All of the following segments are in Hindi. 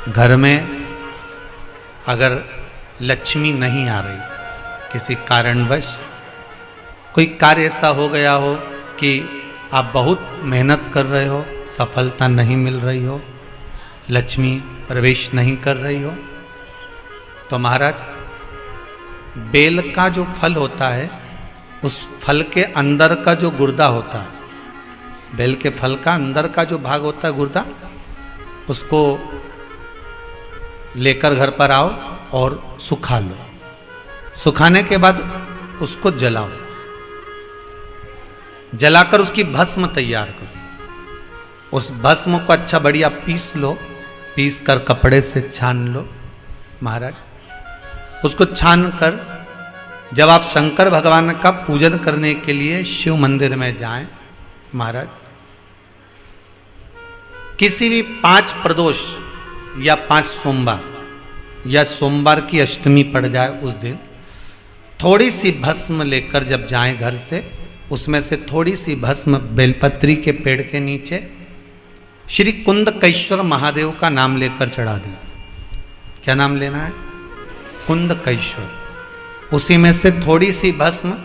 घर में अगर लक्ष्मी नहीं आ रही, किसी कारणवश कोई कार्य ऐसा हो गया हो कि आप बहुत मेहनत कर रहे हो, सफलता नहीं मिल रही हो, लक्ष्मी प्रवेश नहीं कर रही हो, तो महाराज बेल का जो फल होता है, उस फल के अंदर का जो गुर्दा होता है, बेल के फल का अंदर का जो भाग होता है गुर्दा, उसको लेकर घर पर आओ और सुखा लो। सुखाने के बाद उसको जलाओ, जलाकर उसकी भस्म तैयार करो। उस भस्म को अच्छा बढ़िया पीस लो, पीस कर कपड़े से छान लो महाराज। उसको छान कर जब आप शंकर भगवान का पूजन करने के लिए शिव मंदिर में जाएं महाराज, किसी भी 5 प्रदोष या 5 सोमवार या सोमवार की अष्टमी पड़ जाए उस दिन, थोड़ी सी भस्म लेकर जब जाएं घर से, उसमें से थोड़ी सी भस्म बेलपत्री के पेड़ के नीचे श्री कुंदकेश्वर महादेव का नाम लेकर चढ़ा दें। क्या नाम लेना है? कुंदकेश्वर। उसी में से थोड़ी सी भस्म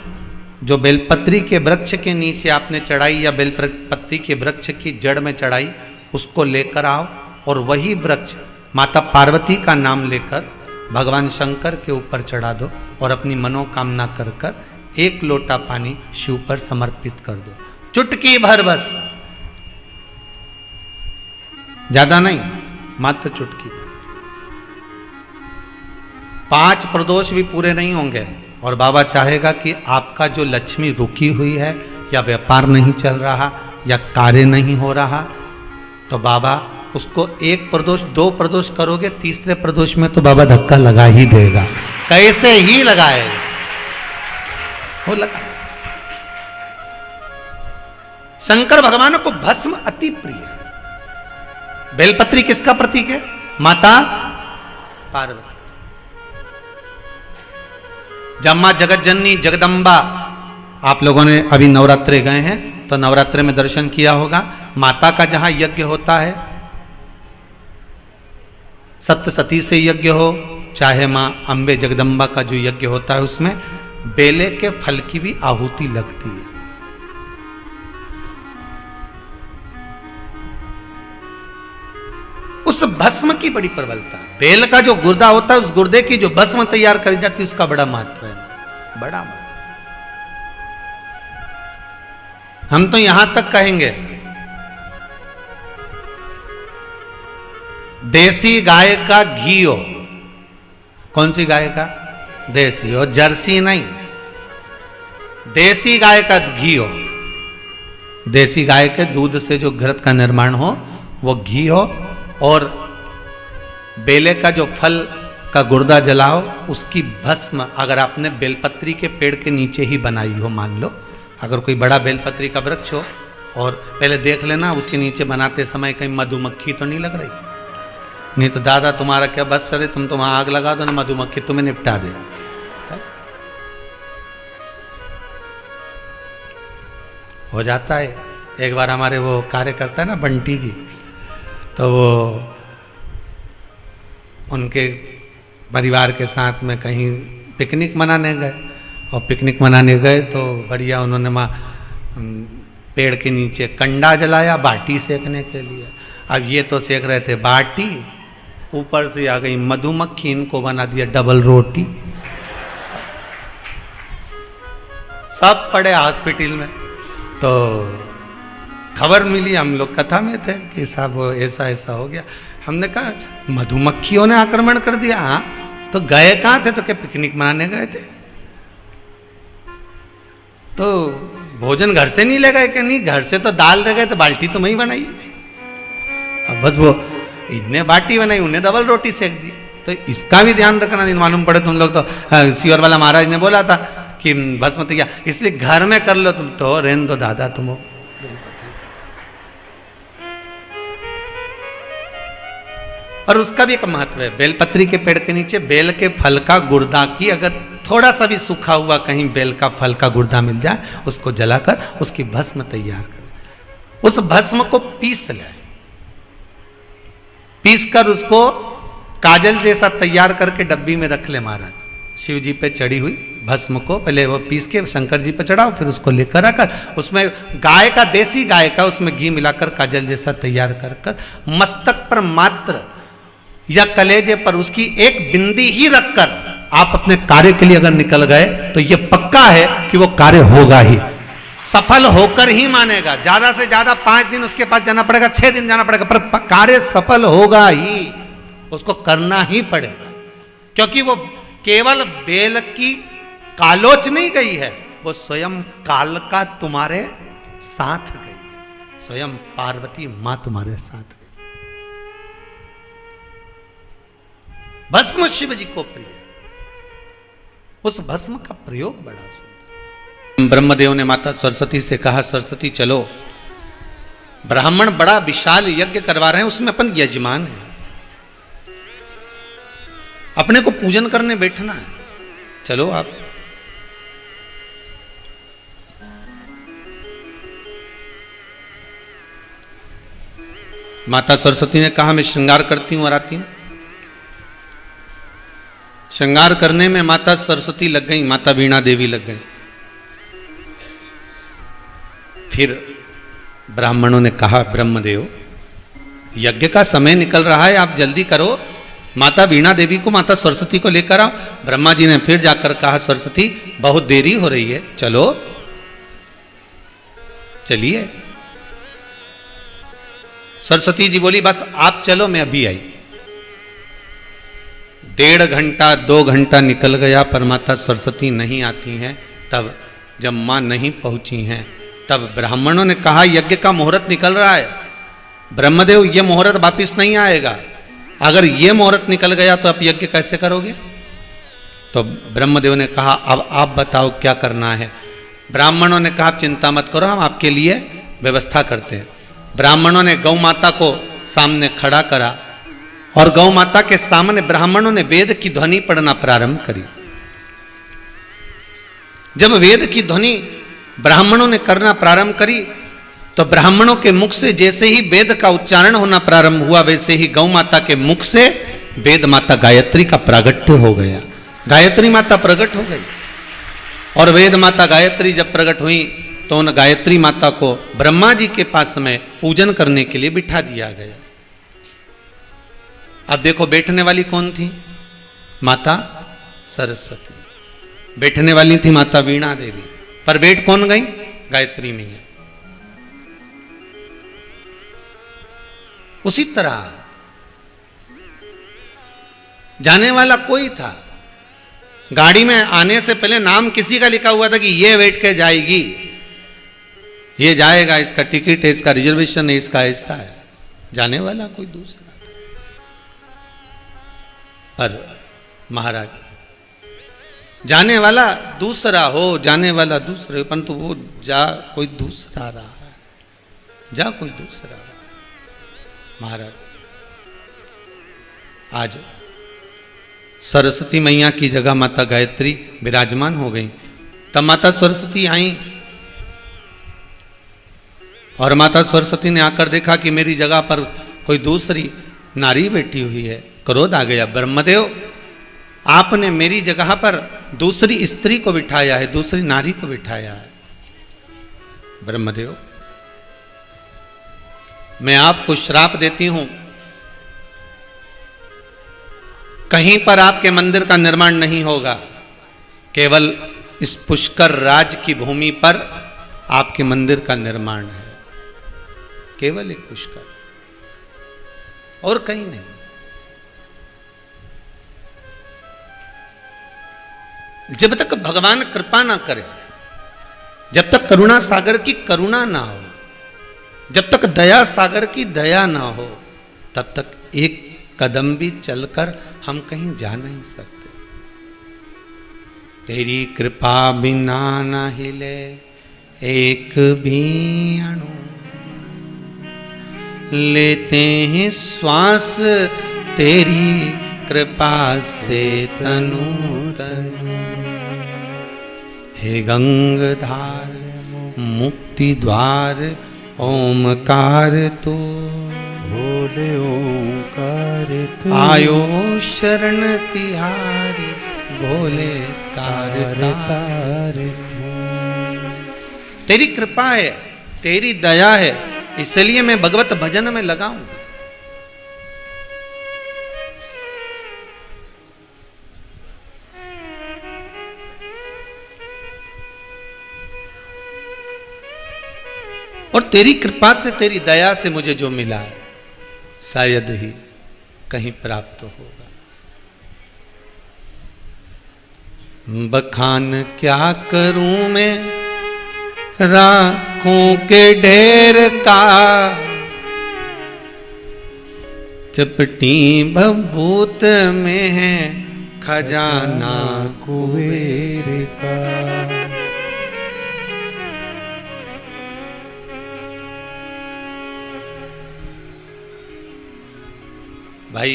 जो बेलपत्री के वृक्ष के नीचे आपने चढ़ाई या बेलपत्री के वृक्ष की जड़ में चढ़ाई, उसको लेकर आओ और वही वृक्ष माता पार्वती का नाम लेकर भगवान शंकर के ऊपर चढ़ा दो और अपनी मनोकामना कर कर 1 लोटा पानी शिव पर समर्पित कर दो। चुटकी भर बस, ज्यादा नहीं, मात्र चुटकी भर। 5 प्रदोष भी पूरे नहीं होंगे और बाबा चाहेगा कि आपका जो लक्ष्मी रुकी हुई है या व्यापार नहीं चल रहा या कार्य नहीं हो रहा, तो बाबा उसको 1 प्रदोष 2 प्रदोष करोगे, तीसरे प्रदोष में तो बाबा धक्का लगा ही देगा। कैसे ही लगाए वो लगा। शंकर भगवान को भस्म अति प्रिय है। बेलपत्री किसका प्रतीक है? माता पार्वती। जब मां जगत जननी जगदम्बा, आप लोगों ने अभी नवरात्रे गए हैं तो नवरात्रे में दर्शन किया होगा, माता का जहां यज्ञ होता है, सप्तसती से यज्ञ हो चाहे मां अंबे जगदम्बा का जो यज्ञ होता है, उसमें बेले के फल की भी आहुति लगती है। उस भस्म की बड़ी प्रबलता, बेल का जो गुर्दा होता है, उस गुर्दे की जो भस्म तैयार करी जाती है, उसका बड़ा महत्व है, बड़ा महत्व। हम तो यहां तक कहेंगे देसी गाय का घी हो। कौन सी गाय का? देसी हो, जर्सी नहीं, देसी गाय का घी हो। देसी गाय के दूध से जो घृत का निर्माण हो वो घी हो, और बेले का जो फल का गुर्दा जलाओ, उसकी भस्म अगर आपने बेलपत्री के पेड़ के नीचे ही बनाई हो, मान लो अगर कोई बड़ा बेलपत्री का वृक्ष हो, और पहले देख लेना उसके नीचे बनाते समय कहीं मधुमक्खी तो नहीं लग रही, नहीं तो दादा तुम्हारा क्या बस सरे, तुम तो वहां आग लगा दो ना, मधुमक्खी तुम्हें निपटा दे। हो जाता है। एक बार हमारे वो कार्यकर्ता है ना बंटी जी, तो वो उनके परिवार के साथ में कहीं पिकनिक मनाने गए, और पिकनिक मनाने गए तो बढ़िया उन्होंने पेड़ के नीचे कंडा जलाया बाटी सेकने के लिए। अब ये तो सेक रहे थे बाटी, ऊपर से आ गई मधुमक्खी, इनको बना दिया डबल रोटी। सब पड़े हॉस्पिटल में। तो खबर मिली, हम लोग कथा में थे कि साहब ऐसा ऐसा हो गया। हमने कहा मधुमक्खियों ने आक्रमण कर दिया। हाँ, तो गए कहाँ थे? तो क्या पिकनिक मनाने गए थे? तो भोजन घर से नहीं ले गए? कि नहीं, घर से तो दाल ले गए, तो बाल्टी तो मैं ही बनाई। अब बस वो इन्हें बाटी बनाई, उन्हें डबल रोटी सेक दी। तो इसका भी ध्यान रखना, नहीं मालूम पड़े तुम लोग तो सियोर वाला महाराज ने बोला था कि भस्म तैयार, इसलिए घर में कर लो तुम तो, रेन दो दादा तुम। और उसका भी एक महत्व है। बेलपत्री के पेड़ के नीचे बेल के फल का गुर्दा की अगर थोड़ा सा भी सूखा हुआ कहीं बेल का फल का गुर्दा मिल जाए, उसको जलाकर उसकी भस्म तैयार करें। उस भस्म को पीस ले, पीस कर उसको काजल जैसा तैयार करके डब्बी में रख ले महाराज। शिव जी पे चढ़ी हुई भस्म को पहले वो पीस के शंकर जी पे चढ़ाओ, फिर उसको लेकर आकर उसमें गाय का, देसी गाय का उसमें घी मिलाकर काजल जैसा तैयार कर कर मस्तक पर मात्र या कलेजे पर उसकी एक बिंदी ही रखकर आप अपने कार्य के लिए अगर निकल गए तो ये पक्का है कि वो कार्य होगा ही, सफल होकर ही मानेगा। ज्यादा से ज्यादा 5 दिन उसके पास जाना पड़ेगा, 6 दिन जाना पड़ेगा, पर कार्य सफल होगा ही, उसको करना ही पड़ेगा। क्योंकि वो केवल बेल की कालोच नहीं गई है, वो स्वयं काल का तुम्हारे साथ गई, स्वयं पार्वती मां तुम्हारे साथ गई। भस्म शिव जी को प्रिय, उस भस्म का प्रयोग बड़ा सुंदर। ब्रह्मदेव ने माता सरस्वती से कहा, सरस्वती चलो, ब्राह्मण बड़ा विशाल यज्ञ करवा रहे हैं, उसमें अपन यजमान है, अपने को पूजन करने बैठना है, चलो आप। माता सरस्वती ने कहा, मैं श्रृंगार करती हूं और आती हूं। श्रृंगार करने में माता सरस्वती लग गई, माता वीणा देवी लग गई। फिर ब्राह्मणों ने कहा, ब्रह्मदेव यज्ञ का समय निकल रहा है, आप जल्दी करो, माता वीणा देवी को, माता सरस्वती को लेकर आओ। ब्रह्मा जी ने फिर जाकर कहा, सरस्वती बहुत देरी हो रही है, चलो चलिए। सरस्वती जी बोली, बस आप चलो, मैं अभी आई। 1.5 घंटा 2 घंटा निकल गया, पर माता सरस्वती नहीं आती हैं। तब जब मां नहीं पहुंची हैं, तब ब्राह्मणों ने कहा, यज्ञ का मुहूर्त निकल रहा है, ब्रह्मदेव ये मुहूर्त वापिस नहीं आएगा, अगर ये मुहूर्त निकल गया तो आप यज्ञ कैसे करोगे? तो ब्रह्मदेव ने कहा, अब आप बताओ क्या करना है। ब्राह्मणों ने कहा, चिंता मत करो, हम आपके लिए व्यवस्था करते हैं। ब्राह्मणों ने गौ माता को सामने खड़ा करा और गौ माता के सामने ब्राह्मणों ने वेद की ध्वनि पढ़ना प्रारंभ करी। जब वेद की ध्वनि ब्राह्मणों ने करना प्रारंभ करी तो ब्राह्मणों के मुख से जैसे ही वेद का उच्चारण होना प्रारंभ हुआ, वैसे ही गौ माता के मुख से वेद माता गायत्री का प्रागट्य हो गया। गायत्री माता प्रकट हो गई और वेद माता गायत्री जब प्रकट हुई तो उन गायत्री माता को ब्रह्मा जी के पास में पूजन करने के लिए बिठा दिया गया। अब देखो, बैठने वाली कौन थी? माता सरस्वती। बैठने वाली थी माता वीणा देवी, पर बैठ कौन गई? गायत्री मैया। उसी तरह जाने वाला कोई था, गाड़ी में आने से पहले नाम किसी का लिखा हुआ था कि ये बैठ के जाएगी, ये जाएगा, इसका टिकट है, इसका रिजर्वेशन है, इसका ऐसा है। जाने वाला कोई दूसरा था। पर महाराज, जाने वाला दूसरा हो, जाने वाला दूसरे हो, परंतु वो जा कोई दूसरा रहा है, जा कोई दूसरा रहा। महाराज, आज सरस्वती मैया की जगह माता गायत्री विराजमान हो गई। तब माता सरस्वती आई और माता सरस्वती ने आकर देखा कि मेरी जगह पर कोई दूसरी नारी बैठी हुई है। क्रोध आ गया, ब्रह्मदेव आपने मेरी जगह पर दूसरी स्त्री को बिठाया है, दूसरी नारी को बिठाया है। ब्रह्मदेव, मैं आपको श्राप देती हूं, कहीं पर आपके मंदिर का निर्माण नहीं होगा, केवल इस पुष्कर राज की भूमि पर आपके मंदिर का निर्माण है, केवल एक पुष्कर, और कहीं नहीं। जब तक भगवान कृपा ना करे, जब तक करुणा सागर की करुणा ना हो, जब तक दया सागर की दया ना हो, तब तक एक कदम भी चलकर हम कहीं जा नहीं सकते। तेरी कृपा बिना न हिले एक भी अणु, लेते हैं श्वास तेरी कृपा से तनु तनु। हे गंगाधार मुक्ति द्वार ओमकार तो, भोले ओंकार आयो शरण तिहारी भोले तार तार। तेरी कृपा है, तेरी दया है, इसलिए मैं भगवत भजन में लगा हूं। और तेरी कृपा से, तेरी दया से मुझे जो मिला है शायद ही कहीं प्राप्त होगा। बखान क्या करूं मैं राखों के ढेर का, चपटी भभूत में है खजाना कुबेर का। भाई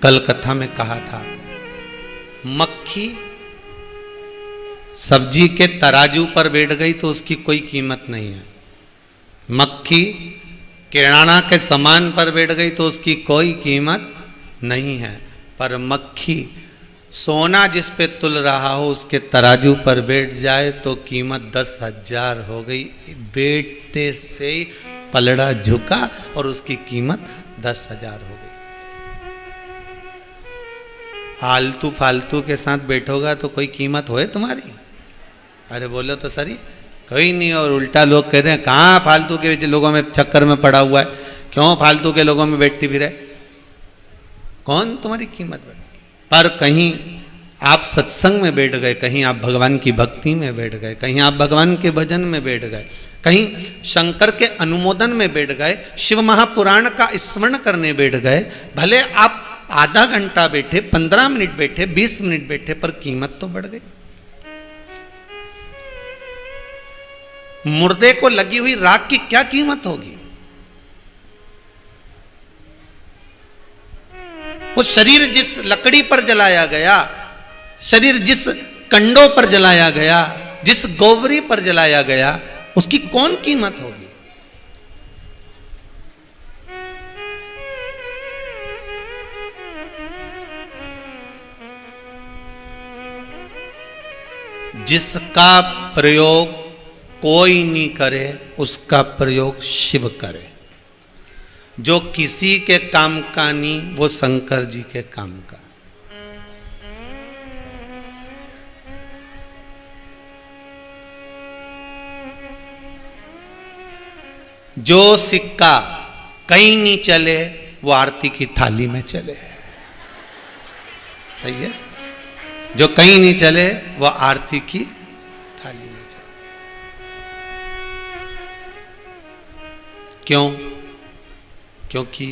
कल कथा में कहा था, मक्खी सब्जी के तराजू पर बैठ गई तो उसकी कोई कीमत नहीं है। मक्खी किराना के सामान पर बैठ गई तो उसकी कोई कीमत नहीं है। पर मक्खी सोना जिस पे तुल रहा हो उसके तराजू पर बैठ जाए तो कीमत 10,000 हो गई। बैठते से ही पलड़ा झुका और उसकी कीमत 10,000 हो गई। फालतू फालतू के साथ बैठोगा तो कोई कीमत होए तुम्हारी? अरे बोलो तो सही, कोई नहीं। और उल्टा लोग कहते हैं कहाँ फालतू के लोगों में चक्कर में पड़ा हुआ है, क्यों फालतू के लोगों में बैठती फिरे, कौन तुम्हारी कीमत बढ़े। पर कहीं आप सत्संग में बैठ गए, कहीं आप भगवान की भक्ति में बैठ गए, कहीं आप भगवान के भजन में बैठ गए, कहीं शंकर के अनुमोदन में बैठ गए, शिव महापुराण का स्मरण करने बैठ गए, भले आप आधा घंटा बैठे, 15 मिनट बैठे, 20 मिनट बैठे, पर कीमत तो बढ़ गई। मुर्दे को लगी हुई राख की क्या कीमत होगी? वो शरीर जिस लकड़ी पर जलाया गया, शरीर जिस कंडों पर जलाया गया, जिस गोबरी पर जलाया गया, उसकी कौन कीमत होगी? जिसका प्रयोग कोई नहीं करे उसका प्रयोग शिव करे। जो किसी के काम का नहीं वो शंकर जी के काम का। जो सिक्का कहीं नहीं चले वो आरती की थाली में चले। सही है? जो कहीं नहीं चले वो आरती की थाली में चले। क्यों? क्योंकि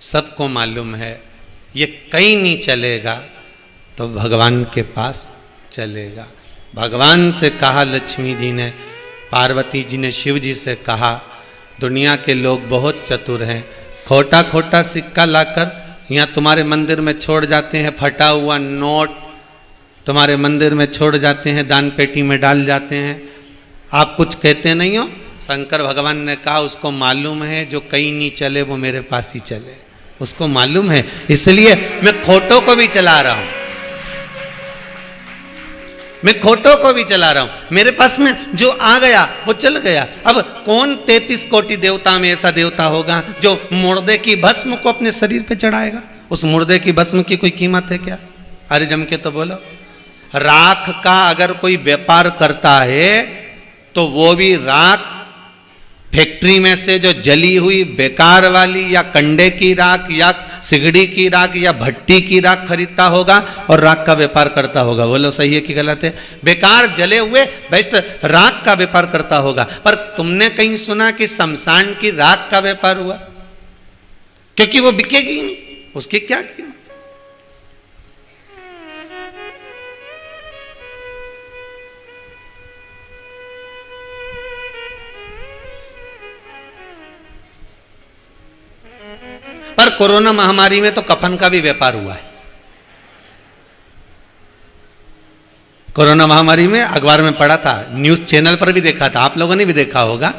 सबको मालूम है ये कहीं नहीं चलेगा तो भगवान के पास चलेगा। भगवान से कहा लक्ष्मी जी ने, पार्वती जी ने शिव जी से कहा, दुनिया के लोग बहुत चतुर हैं, खोटा खोटा सिक्का लाकर यहाँ तुम्हारे मंदिर में छोड़ जाते हैं, फटा हुआ नोट तुम्हारे मंदिर में छोड़ जाते हैं, दान पेटी में डाल जाते हैं, आप कुछ कहते नहीं हो। शंकर भगवान ने कहा उसको मालूम है जो कहीं नहीं चले वो मेरे पास ही चले, उसको मालूम है, इसलिए मैं खोटों को भी चला रहा हूं, मैं खोटों को भी चला रहा हूं। मेरे पास में जो आ गया वो चल गया। अब कौन 33 कोटि देवता में ऐसा देवता होगा जो मुर्दे की भस्म को अपने शरीर पे चढ़ाएगा? उस मुर्दे की भस्म की कोई कीमत है क्या? अरे जम के तो बोलो। राख का अगर कोई व्यापार करता है तो वो भी राख फैक्ट्री में से जो जली हुई बेकार वाली या कंडे की राख या सिगड़ी की राख या भट्टी की राख खरीदता होगा और राख का व्यापार करता होगा। बोलो सही है कि गलत है? बेकार जले हुए बेस्ट राख का व्यापार करता होगा। पर तुमने कहीं सुना कि शमशान की राख का व्यापार हुआ? क्योंकि वो बिकेगी नहीं, उसकी क्या कीमत। पर कोरोना महामारी में तो कफन का भी व्यापार हुआ है। कोरोना महामारी में अखबार में पढ़ा था, न्यूज चैनल पर भी देखा था, आप लोगों ने भी देखा होगा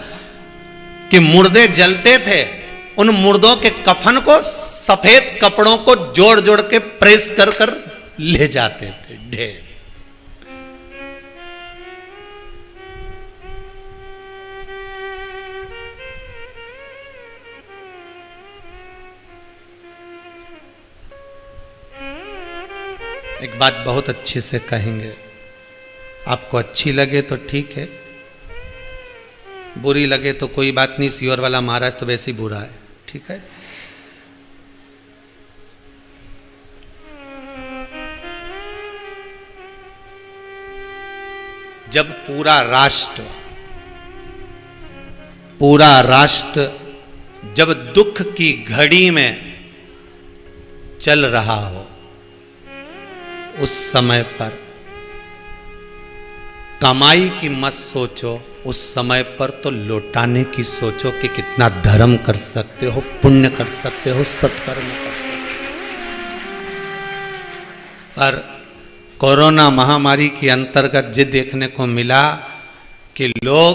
कि मुर्दे जलते थे, उन मुर्दों के कफन को सफेद कपड़ों को जोड़ जोड़ के प्रेस कर कर ले जाते थे ढेर। एक बात बहुत अच्छे से कहेंगे, आपको अच्छी लगे तो ठीक है, बुरी लगे तो कोई बात नहीं, सियोर वाला महाराज तो वैसे ही बुरा है, ठीक है। जब पूरा राष्ट्र जब दुख की घड़ी में चल रहा हो, उस समय पर कमाई की मत सोचो, उस समय पर तो लौटाने की सोचो कि कितना धर्म कर सकते हो, पुण्य कर सकते हो, सत्कर्म कर सकते हो। पर कोरोना महामारी के अंतर्गत ये देखने को मिला कि लोग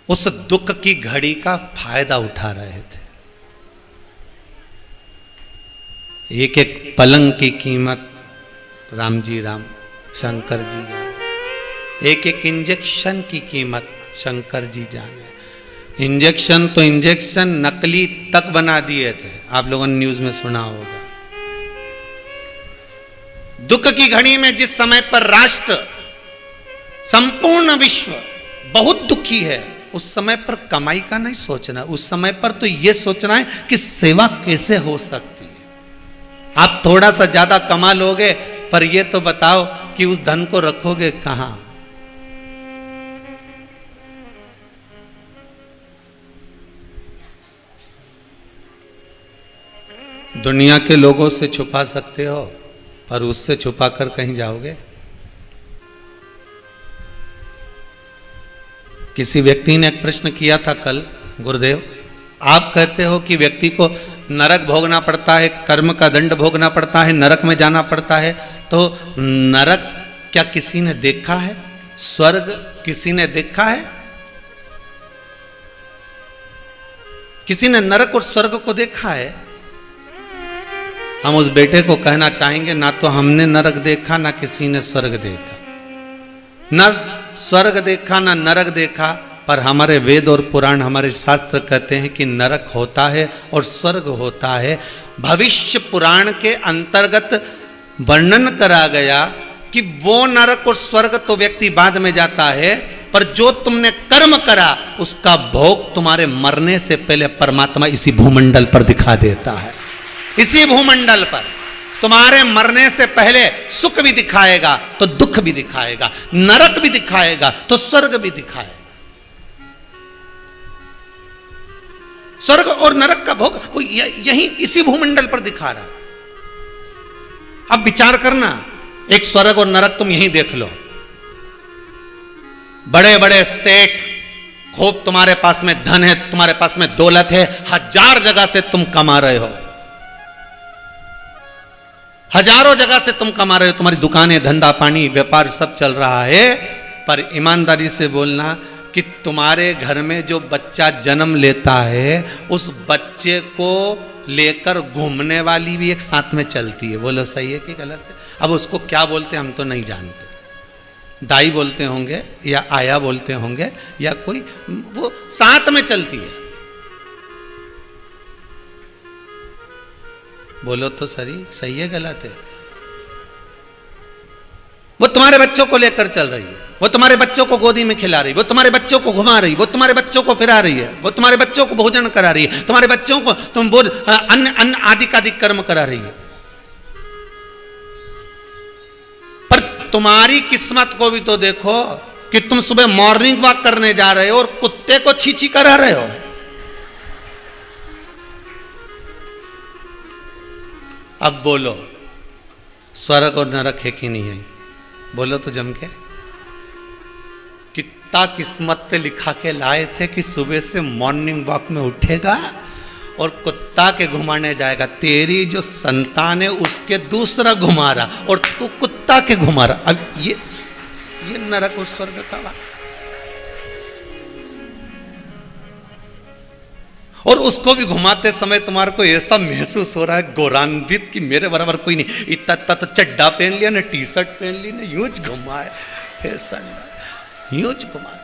उस दुख की घड़ी का फायदा उठा रहे थे। एक एक पलंग की कीमत राम जी राम, शंकर जी जाने, एक एक इंजेक्शन की कीमत शंकर जी जाने। इंजेक्शन तो इंजेक्शन नकली तक बना दिए थे, आप लोगों ने न्यूज में सुना होगा। दुख की घड़ी में जिस समय पर राष्ट्र, संपूर्ण विश्व बहुत दुखी है, उस समय पर कमाई का नहीं सोचना, उस समय पर तो यह सोचना है कि सेवा कैसे हो सकती है। आप थोड़ा सा ज्यादा कमा लोगे, पर यह तो बताओ कि उस धन को रखोगे कहां। दुनिया के लोगों से छुपा सकते हो, पर उससे छुपा कर कहीं जाओगे। किसी व्यक्ति ने एक प्रश्न किया था कल, गुरुदेव आप कहते हो कि व्यक्ति को नरक भोगना पड़ता है, कर्म का दंड भोगना पड़ता है, नरक में जाना पड़ता है, तो नरक क्या किसी ने देखा है? स्वर्ग किसी ने देखा है? किसी ने नरक और स्वर्ग को देखा है? हम उस बेटे को कहना चाहेंगे, ना तो हमने नरक देखा, ना किसी ने स्वर्ग देखा, न स्वर्ग देखा ना नरक देखा, पर हमारे वेद और पुराण, हमारे शास्त्र कहते हैं कि नरक होता है और स्वर्ग होता है। भविष्य पुराण के अंतर्गत वर्णन करा गया कि वो नरक और स्वर्ग तो व्यक्ति बाद में जाता है, पर जो तुमने कर्म करा उसका भोग तुम्हारे मरने से पहले परमात्मा इसी भूमंडल पर दिखा देता है। इसी भूमंडल पर तुम्हारे मरने से पहले सुख भी दिखाएगा तो दुख भी दिखाएगा, नरक भी दिखाएगा तो स्वर्ग भी दिखाएगा। स्वर्ग और नरक का भोग वो यही इसी भूमंडल पर दिखा रहा है। अब विचार करना, एक स्वर्ग और नरक तुम यहीं देख लो। बड़े बड़े सेठ, खूब तुम्हारे पास में धन है, तुम्हारे पास में दौलत है, 1000 जगह से तुम कमा रहे हो, हजारों जगह से तुम कमा रहे हो, तुम्हारी दुकानें, धंधा पानी, व्यापार सब चल रहा है, पर ईमानदारी से बोलना कि तुम्हारे घर में जो बच्चा जन्म लेता है, उस बच्चे को लेकर घूमने वाली भी एक साथ में चलती है। बोलो सही है कि गलत है? अब उसको क्या बोलते हैं हम तो नहीं जानते, दाई बोलते होंगे या आया बोलते होंगे या कोई, वो साथ में चलती है। बोलो तो सही है गलत है? वो तुम्हारे बच्चों को लेकर चल रही है, वो तुम्हारे बच्चों को गोदी में खिला रही है, वो तुम्हारे बच्चों को घुमा रही है, वो तुम्हारे बच्चों को फिरा रही है, वो तुम्हारे बच्चों को भोजन करा रही है, तुम्हारे बच्चों को तुम बोल अन्न आदि का आदि कर्म करा रही है। पर तुम्हारी किस्मत को भी तो देखो कि तुम सुबह मॉर्निंग वॉक करने जा रहे हो और कुत्ते को छींची करा रहे हो। अब बोलो स्वर्ग और नरक है कि नहीं है? बोलो तो जम के। कितना किस्मत पे लिखा के लाए थे कि सुबह से मॉर्निंग वॉक में उठेगा और कुत्ता के घुमाने जाएगा। तेरी जो संतान है उसके दूसरा घुमा रहा और तू कुत्ता कुत्ता के घुमा रहा। अब ये नरक और स्वर्ग का बात। और उसको भी घुमाते समय तुम्हारे को ऐसा महसूस हो रहा है गौरवान्वित कि मेरे बराबर कोई नहीं। इतना तो चड्डा पहन लिया ना, टी शर्ट पहन ली ना, यूज घुमाए, ऐसा यूज घुमाए।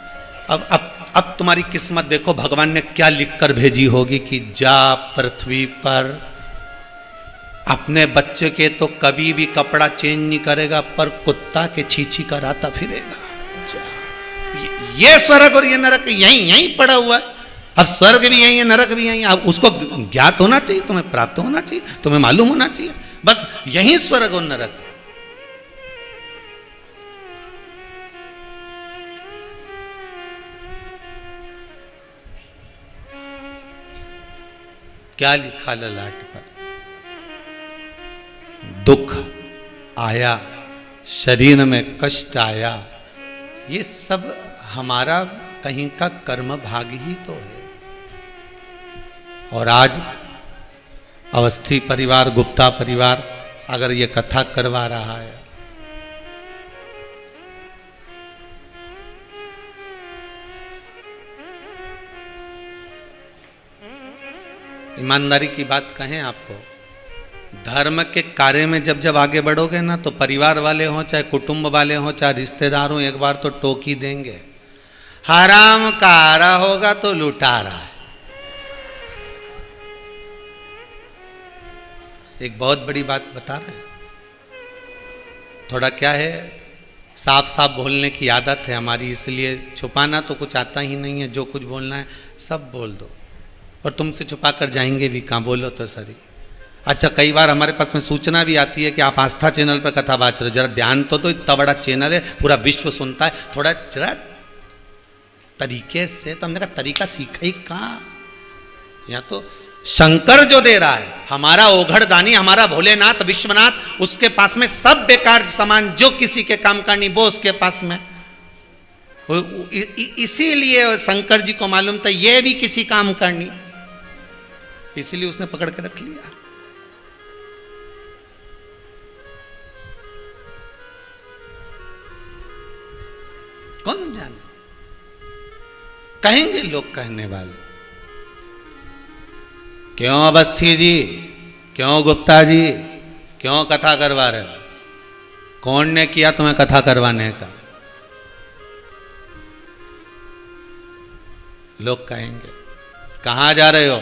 अब तुम्हारी किस्मत देखो, भगवान ने क्या लिखकर भेजी होगी कि जा पृथ्वी पर अपने बच्चे के तो कभी भी कपड़ा चेंज नहीं करेगा, पर कुत्ता के छीछी कराता फिरेगा। ये स्वर्ग और ये नरक यहीं पड़ा हुआ है। अब स्वर्ग भी यही है, नरक भी यही है। अब उसको ज्ञात होना चाहिए, तुम्हें प्राप्त होना चाहिए, तुम्हें मालूम होना चाहिए। बस यही स्वर्ग और नरक है। क्या लिखा ललाट पर? दुख आया, शरीर में कष्ट आया, ये सब हमारा कहीं का कर्म भाग ही तो है। और आज अवस्थी परिवार, गुप्ता परिवार अगर ये कथा करवा रहा है, ईमानदारी की बात कहें आपको, धर्म के कार्य में जब आगे बढ़ोगे ना, तो परिवार वाले हों, चाहे कुटुंब वाले हों, चाहे रिश्तेदार हों, एक बार तो टोक ही देंगे। हराम का आ रहा होगा तो लुटा रहा है। एक बहुत बड़ी बात बता रहे हैं। थोड़ा क्या है, साफ साफ बोलने की आदत है हमारी, इसलिए छुपाना तो कुछ आता ही नहीं है। जो कुछ बोलना है सब बोल दो, और तुमसे छुपा कर जाएंगे भी कहाँ, बोलो तो सही। अच्छा, कई बार हमारे पास में सूचना भी आती है कि आप आस्था चैनल पर कथा बात रहे हो, जरा ध्यान तो दो, इतना बड़ा चैनल है, पूरा विश्व सुनता है, थोड़ा जरा तरीके से। तो हमने कहा तरीका सीखा ही कहाँ? यहाँ तो शंकर जो दे रहा है, हमारा ओघड़दानी, हमारा भोलेनाथ, विश्वनाथ, उसके पास में सब बेकार सामान जो किसी के काम का नहीं, वो उसके पास में। इसीलिए शंकर जी को मालूम था ये भी किसी काम का नहीं, इसीलिए उसने पकड़ के रख लिया। कौन जाने, कहेंगे लोग कहने वाले, क्यों अवस्थी जी, क्यों गुप्ता जी, क्यों कथा करवा रहे हो? कौन ने किया तुम्हें कथा करवाने का? लोग कहेंगे कहां जा रहे हो?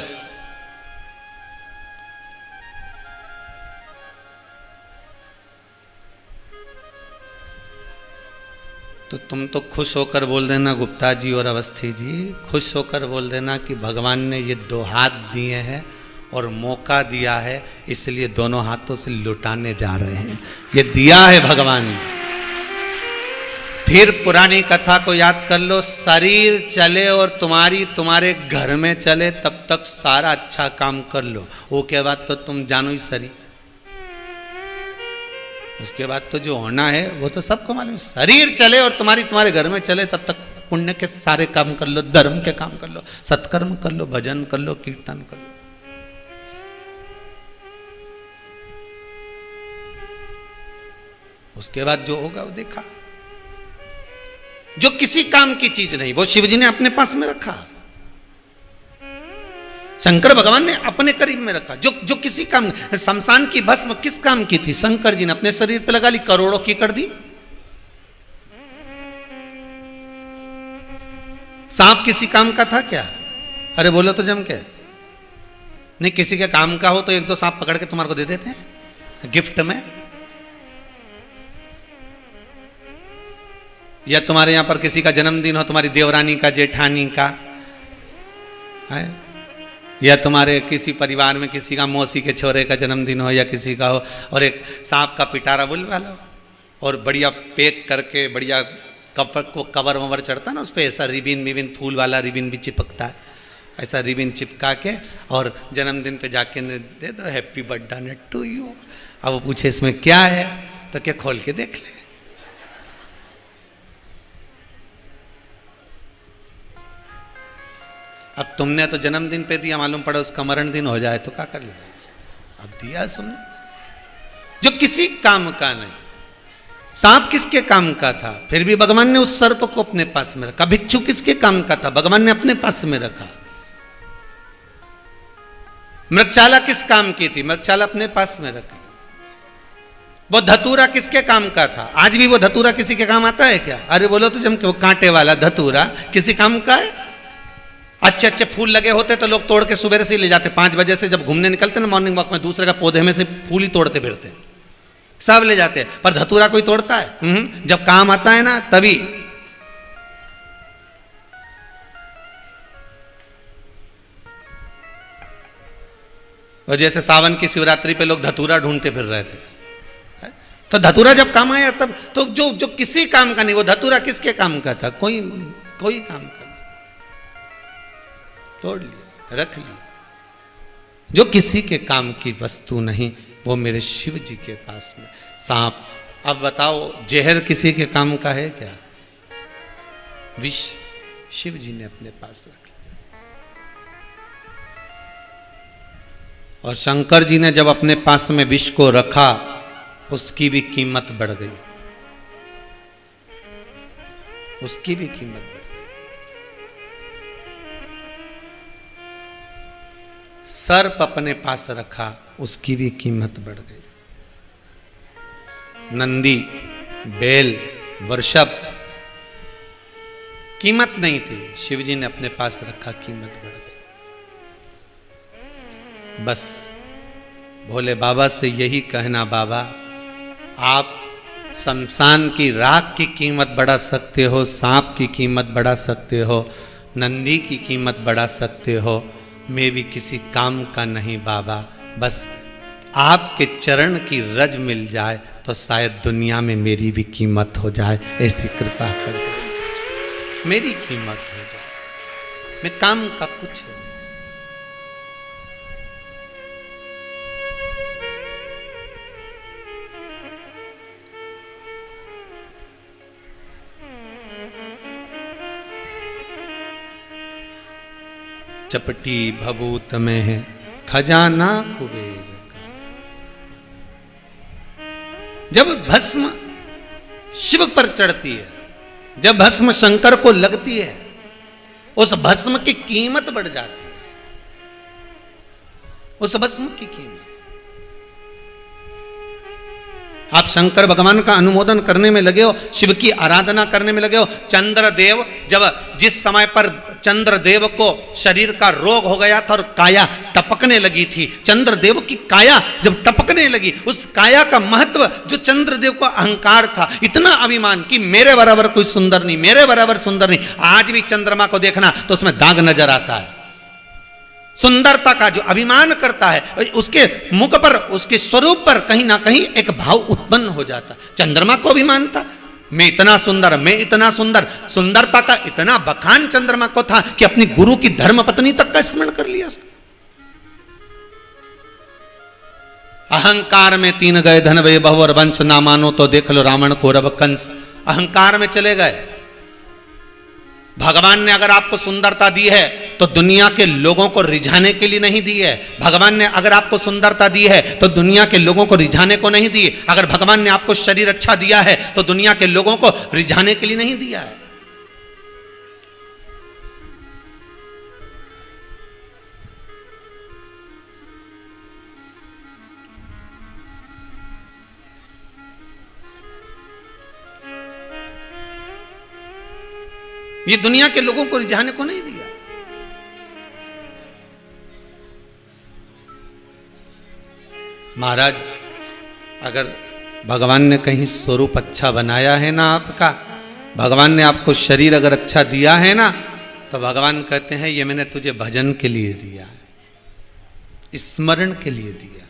तो तुम तो खुश होकर बोल देना गुप्ता जी और अवस्थी जी, खुश होकर बोल देना कि भगवान ने ये दो हाथ दिए हैं और मौका दिया है, इसलिए दोनों हाथों से लुटाने जा रहे हैं। ये दिया है भगवान ने। फिर पुरानी कथा को याद कर लो, शरीर चले और तुम्हारे घर में चले, तब तक सारा अच्छा काम कर लो। वो के बाद तो तुम जानो ही शरीर, उसके बाद तो जो होना है वो तो सबको मालूम। शरीर चले और तुम्हारे घर में चले, तब तक पुण्य के सारे काम कर लो, धर्म के काम कर लो, सत्कर्म कर लो, भजन कर लो, कीर्तन कर लो। उसके बाद जो होगा वो देखा। जो किसी काम की चीज नहीं, वो शिवजी ने अपने पास में रखा, शंकर भगवान ने अपने करीब में रखा। जो किसी काम, शमशान की भस्म किस काम की थी? शंकर जी ने अपने शरीर पे लगा ली, करोड़ों की कर दी। सांप किसी काम का था क्या? अरे बोलो तो जम के नहीं। किसी के काम का हो तो एक दो सांप पकड़ के तुम्हारे को दे देते हैं गिफ्ट में। या तुम्हारे यहां पर किसी का जन्मदिन हो, तुम्हारी देवरानी का, जेठानी का है, या तुम्हारे किसी परिवार में किसी का मौसी के छोरे का जन्मदिन हो, या किसी का हो, और एक सांप का पिटारा बुलवा लो, और बढ़िया पैक करके, बढ़िया कवर ववर चढ़ता ना, उस पर ऐसा रिबिन फूल वाला रिबिन भी चिपकता है, ऐसा रिबिन चिपका के, और जन्मदिन पे जाके दे दो, हैप्पी बर्थडे टू यू। अब वो पूछे इसमें क्या है, तो क्या खोल के देख ले। अब तुमने तो जन्मदिन पे दिया, मालूम पड़ा उसका मरण दिन हो जाए तो क्या कर लेगा? अब दिया तुमने, जो किसी काम का नहीं। सांप किसके काम का था, फिर भी भगवान ने उस सर्प को अपने पास में रखा। भिक्षु किसके काम का था, भगवान ने अपने पास में रखा। मृगशाला किस काम की थी, मृगशाला अपने पास में रखी। वो धतूरा किसके काम का था, आज भी वो धतूरा किसी के काम आता है क्या? अरे बोलो तो जम के, वो कांटे वाला धतूरा किसी काम का है? अच्छे अच्छे फूल लगे होते तो लोग तोड़ के सुबह से ले जाते, 5 बजे से जब घूमने निकलते ना मॉर्निंग वॉक में, दूसरे का पौधे में से फूल ही तोड़ते फिरते, सब ले जाते हैं। पर धतूरा कोई तोड़ता है? जब काम आता है ना तभी। और जैसे सावन की शिवरात्रि पे लोग धतूरा ढूंढते फिर रहे थे, तो धतूरा जब काम आया तब तो जो किसी काम का नहीं, वो धतूरा किसके काम का था? कोई काम का नहीं, तोड़ लिया, रख लिया। जो किसी के काम की वस्तु नहीं, वो मेरे शिव जी के पास में। सांप, अब बताओ जहर किसी के काम का है क्या? विष शिव जी ने अपने पास रखा। और शंकर जी ने जब अपने पास में विष को रखा, उसकी भी कीमत बढ़ गई, उसकी भी कीमत बढ़ गई। सर्प अपने पास रखा, उसकी भी कीमत बढ़ गई। नंदी, बेल, वृषभ, कीमत नहीं थी, शिवजी ने अपने पास रखा, कीमत बढ़ गई। बस भोले बाबा से यही कहना, बाबा आप शमशान की राख की कीमत बढ़ा सकते हो, सांप की कीमत बढ़ा सकते हो, नंदी की कीमत बढ़ा सकते हो, मैं भी किसी काम का नहीं बाबा। बस आपके चरण की रज मिल जाए तो शायद दुनिया में मेरी भी कीमत हो जाए, ऐसी कृपा कर दे, मेरी कीमत हो जाए, मैं काम का कुछ है। चपटी भभूत में है खजाना कुबेर का। जब भस्म शिव पर चढ़ती है, जब भस्म शंकर को लगती है, उस भस्म की कीमत बढ़ जाती है, उस भस्म की कीमत। आप शंकर भगवान का अनुमोदन करने में लगे हो, शिव की आराधना करने में लगे हो। चंद्रदेव, जब जिस समय पर चंद्रदेव को शरीर का रोग हो गया था और काया टपकने लगी थी, चंद्रदेव की काया जब टपकने लगी, उस काया का महत्व, जो चंद्रदेव को अहंकार था, इतना अभिमान कि मेरे बराबर कोई सुंदर नहीं, मेरे बराबर सुंदर नहीं। आज भी चंद्रमा को देखना तो उसमें दाग नजर आता है। सुंदरता का जो अभिमान करता है, उसके मुख पर, उसके स्वरूप पर कहीं ना कहीं एक भाव उत्पन्न हो जाता। चंद्रमा को अभिमान था, मैं इतना सुंदर, मैं इतना सुंदर। सुंदरता का इतना बखान चंद्रमा को था कि अपनी गुरु की धर्मपत्नी तक का स्मरण कर लिया उसने। अहंकार में 3 गए धन वै बहु और वंश, ना मानो तो देख लो रावण कौरव कंस। अहंकार में चले गए। भगवान ने अगर आपको सुंदरता दी है तो दुनिया के लोगों को रिझाने के लिए नहीं दी है। भगवान ने अगर आपको सुंदरता दी है तो दुनिया के लोगों को रिझाने को नहीं दी। अगर भगवान ने आपको शरीर अच्छा दिया है तो दुनिया के लोगों को रिझाने के लिए नहीं दिया है। ये दुनिया के लोगों को रिझाने को नहीं दिया। महाराज, अगर भगवान ने कहीं स्वरूप अच्छा बनाया है ना आपका, भगवान ने आपको शरीर अगर अच्छा दिया है ना, तो भगवान कहते हैं ये मैंने तुझे भजन के लिए दिया है, स्मरण के लिए दिया।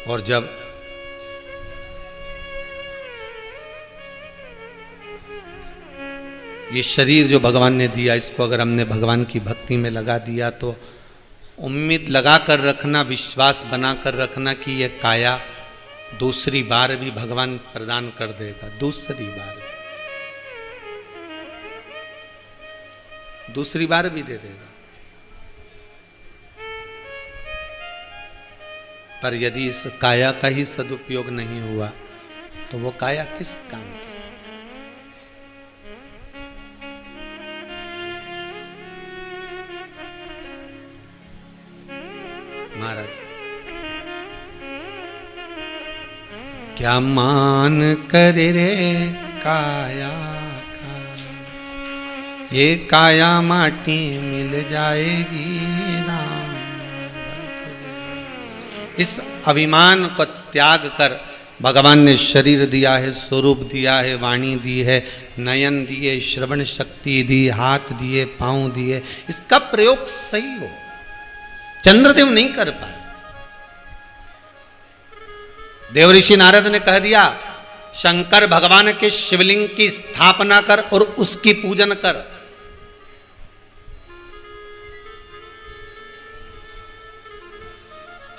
और जब ये शरीर जो भगवान ने दिया, इसको अगर हमने भगवान की भक्ति में लगा दिया तो उम्मीद लगा कर रखना, विश्वास बना कर रखना कि ये काया दूसरी बार भी भगवान प्रदान कर देगा। दूसरी बार भी दे देगा। पर यदि इस काया का ही सदुपयोग नहीं हुआ तो वो काया किस काम की? महाराज, क्या मान करे रे काया का, ये काया माटी मिल जाएगी राम। इस अभिमान को त्याग कर भगवान ने शरीर दिया है, स्वरूप दिया है, वाणी दी है, नयन दिए, श्रवण शक्ति दी, हाथ दिए, पांव दिए, इसका प्रयोग सही हो। चंद्रदेव नहीं कर पाए। देवऋषि नारद ने कह दिया शंकर भगवान के शिवलिंग की स्थापना कर और उसकी पूजन कर।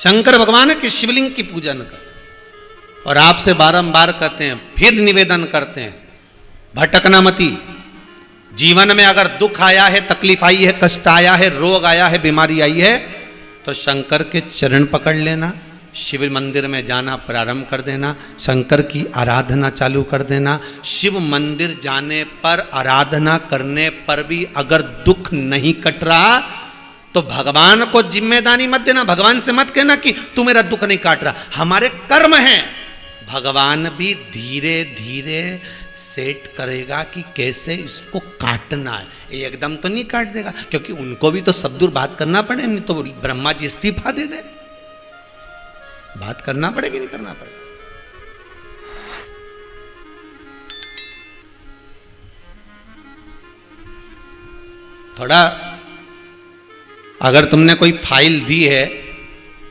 शंकर भगवान के शिवलिंग की पूजन कर। और आपसे बारंबार कहते हैं, फिर निवेदन करते हैं, भटकना मती। जीवन में अगर दुख आया है, तकलीफ आई है, कष्ट आया है, रोग आया है, बीमारी आई है, तो शंकर के चरण पकड़ लेना, शिव मंदिर में जाना प्रारंभ कर देना, शंकर की आराधना चालू कर देना। शिव मंदिर जाने पर, आराधना करने पर भी अगर दुख नहीं कट रहा तो भगवान को जिम्मेदारी मत देना। भगवान से मत कहना कि तू मेरा दुख नहीं काट रहा। हमारे कर्म हैं, भगवान भी धीरे धीरे सेट करेगा कि कैसे इसको काटना है। एकदम तो नहीं काट देगा, क्योंकि उनको भी तो सब दूर बात करना पड़े, नहीं तो ब्रह्मा जी इस्तीफा दे दे। बात करना पड़ेगी, नहीं करना पड़ेगा। थोड़ा अगर तुमने कोई फाइल दी है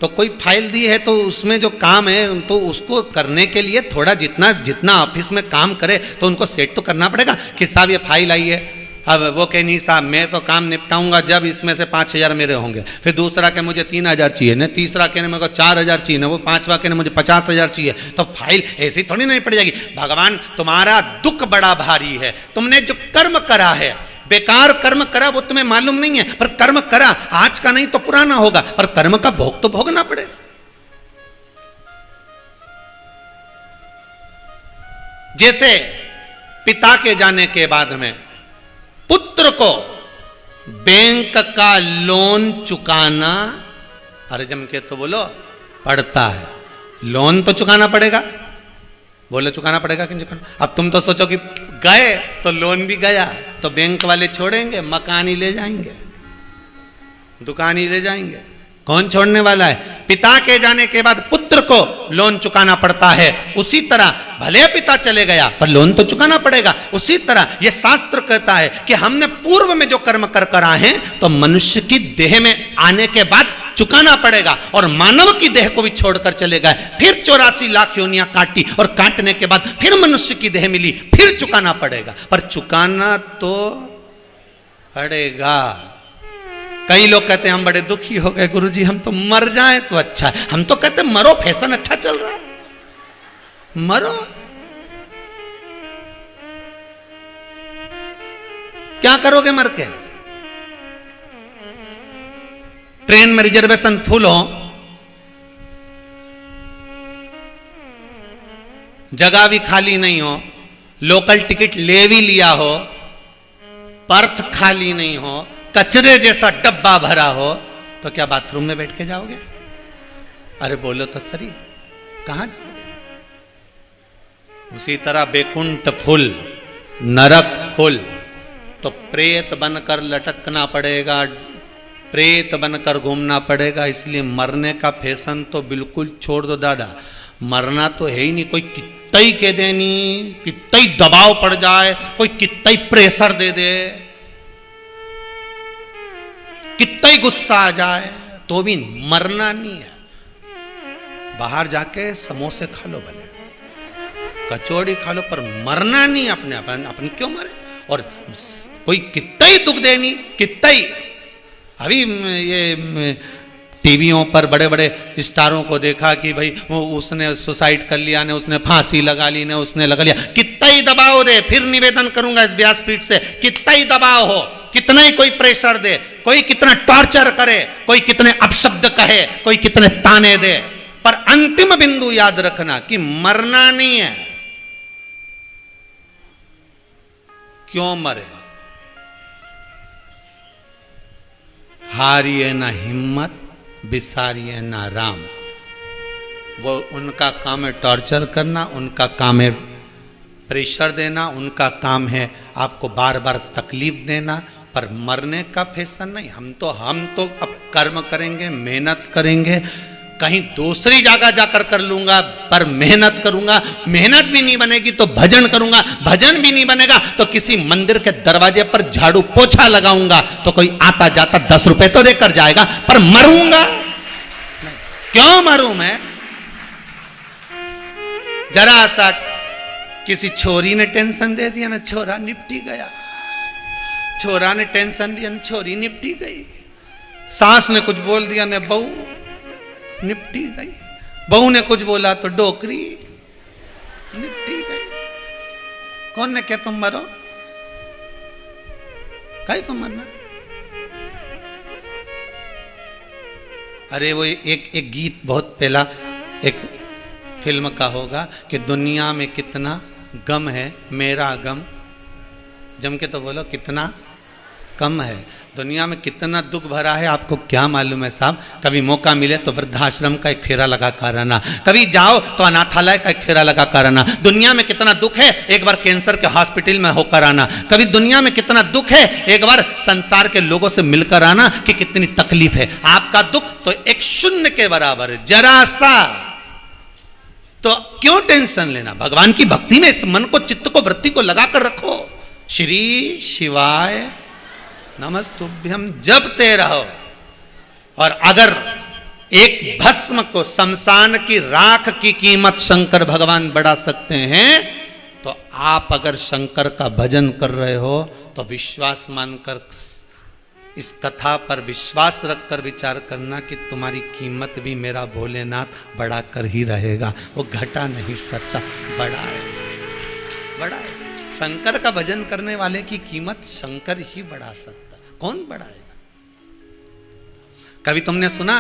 तो कोई फाइल दी है तो उसमें जो काम है तो उसको करने के लिए थोड़ा जितना ऑफिस में काम करे तो उनको सेट तो करना पड़ेगा कि साहब ये फाइल आई है। अब वो कहे नहीं साहब मैं तो काम निपटाऊंगा जब इसमें से 5,000 मेरे होंगे, फिर दूसरा के मुझे 3,000 चाहिए, न तीसरा के मेरे को 4,000 चाहिए, न वो पांचवा के मुझे 50,000 चाहिए, तो फाइल ऐसी थोड़ी नहीं पड़ जाएगी। भगवान तुम्हारा दुख बड़ा भारी है, तुमने जो कर्म करा है, बेकार कर्म करा वो तुम्हें मालूम नहीं है, पर कर्म करा, आज का नहीं तो पुराना होगा, पर कर्म का भोग तो भोगना पड़ेगा। जैसे पिता के जाने के बाद में पुत्र को बैंक का लोन चुकाना, अरे जम के तो बोलो, पड़ता है। लोन तो चुकाना पड़ेगा, बोले चुकाना पड़ेगा कि नहीं चुकाना। अब तुम तो सोचो कि गए तो लोन भी गया, तो बैंक वाले छोड़ेंगे, मकान ही ले जाएंगे, दुकान ही ले जाएंगे, कौन छोड़ने वाला है। पिता के जाने के बाद पुत्र को लोन चुकाना पड़ता है। उसी तरह भले पिता चले गया पर लोन तो चुकाना पड़ेगा। उसी तरह यह शास्त्र कहता है कि हमने पूर्व में जो कर्म कर आए हैं तो मनुष्य की देह में आने के बाद चुकाना पड़ेगा। और मानव की देह को भी छोड़कर चले गए, फिर 84 लाख योनियां काटी और काटने के बाद फिर मनुष्य की देह मिली, फिर चुकाना पड़ेगा। पर चुकाना तो पड़ेगा। कई लोग कहते हैं हम बड़े दुखी हो गए गुरुजी, हम तो मर जाएं तो अच्छा है। हम तो कहते हैं मरो, फैशन अच्छा चल रहा है, मरो। क्या करोगे मर के? ट्रेन में रिजर्वेशन फुल हो, जगह भी खाली नहीं हो, लोकल टिकट ले भी लिया हो, बर्थ खाली नहीं हो, कचरे जैसा डब्बा भरा हो, तो क्या बाथरूम में बैठ के जाओगे? अरे बोलो तो सही, कहां जाओगे? उसी तरह बैकुंठ फुल, नरक फुल, तो प्रेत बनकर लटकना पड़ेगा, प्रेत बनकर घूमना पड़ेगा। इसलिए मरने का फैशन तो बिल्कुल छोड़ दो दादा। मरना तो है ही नहीं। कोई कितना ही कह देनी, कितना ही दबाव पड़ जाए, कोई कितना ही प्रेशर दे दे, कितना ही गुस्सा आ जाए, तो भी मरना नहीं है। बाहर जाके समोसे खा लो, भले कचौड़ी खा लो, पर मरना नहीं। अपन क्यों मरे? और कोई कितना ही दुख देनी, कितना ही। अभी ये टीवियों पर बड़े बड़े स्टारों को देखा कि भाई उसने सुसाइड कर लिया, ने उसने फांसी लगा ली, ने उसने लगा लिया। कितना ही दबाव दे, फिर निवेदन करूंगा इस व्यासपीठ से, कितना ही दबाव हो, कितना ही कोई प्रेशर दे, कोई कितना टॉर्चर करे, कोई कितने अपशब्द कहे, कोई कितने ताने दे, पर अंतिम बिंदु याद रखना कि मरना नहीं है। क्यों मरे? हारिए ना हिम्मत, बिसारिए ना राम। वो उनका काम है टॉर्चर करना, उनका काम है प्रेशर देना, उनका काम है आपको बार बार तकलीफ देना, पर मरने का फैशन नहीं। हम तो अब कर्म करेंगे, मेहनत करेंगे, कहीं दूसरी जगह जाकर कर लूंगा, पर मेहनत करूंगा। मेहनत भी नहीं बनेगी तो भजन करूंगा, भजन भी नहीं बनेगा तो किसी मंदिर के दरवाजे पर झाड़ू पोछा लगाऊंगा, तो कोई आता जाता 10 रुपए तो देकर जाएगा, पर मरूंगा। क्यों मरूं मैं? जरा सा किसी छोरी ने टेंशन दे दिया ना, छोरा निपटी गया। छोरा ने टेंशन दिया ना, छोरी निपटी गई। सास ने कुछ बोल दिया ना, बहू निपटी गई। बहू ने कुछ बोला तो डोकरी निपटी गई। कौन ने क्या तुम मरो? काहे को मरना? अरे वो एक गीत बहुत पहला एक फिल्म का होगा कि दुनिया में कितना गम है, मेरा गम जम के तो बोलो कितना कम है। दुनिया में कितना दुख भरा है आपको क्या मालूम है साहब? कभी मौका मिले तो वृद्धाश्रम का एक फेरा लगा कर आना, कभी जाओ तो अनाथालय का एक फेरा लगा कर आना। दुनिया में कितना दुख है, एक बार कैंसर के हॉस्पिटल में होकर आना। कभी दुनिया में कितना दुख है, एक बार संसार के लोगों से मिलकर आना कि कितनी तकलीफ है। आपका दुख तो एक शून्य के बराबर है, जरा सा। तो क्यों टेंशन लेना? भगवान की भक्ति में इस मन को, चित्त को, वृत्ति को लगाकर रखो। श्री शिवाय नमस्तुभ्यम जपते रहो। और अगर एक भस्म को, शमशान की राख की कीमत शंकर भगवान बढ़ा सकते हैं, तो आप अगर शंकर का भजन कर रहे हो तो विश्वास मानकर, इस कथा पर विश्वास रखकर विचार करना कि तुम्हारी कीमत भी मेरा भोलेनाथ बढ़ा कर ही रहेगा। वो घटा नहीं सकता, बड़ा है, बड़ा है। शंकर का भजन करने वाले की कीमत शंकर ही बढ़ा सकता, कौन बढ़ाएगा? कभी तुमने सुना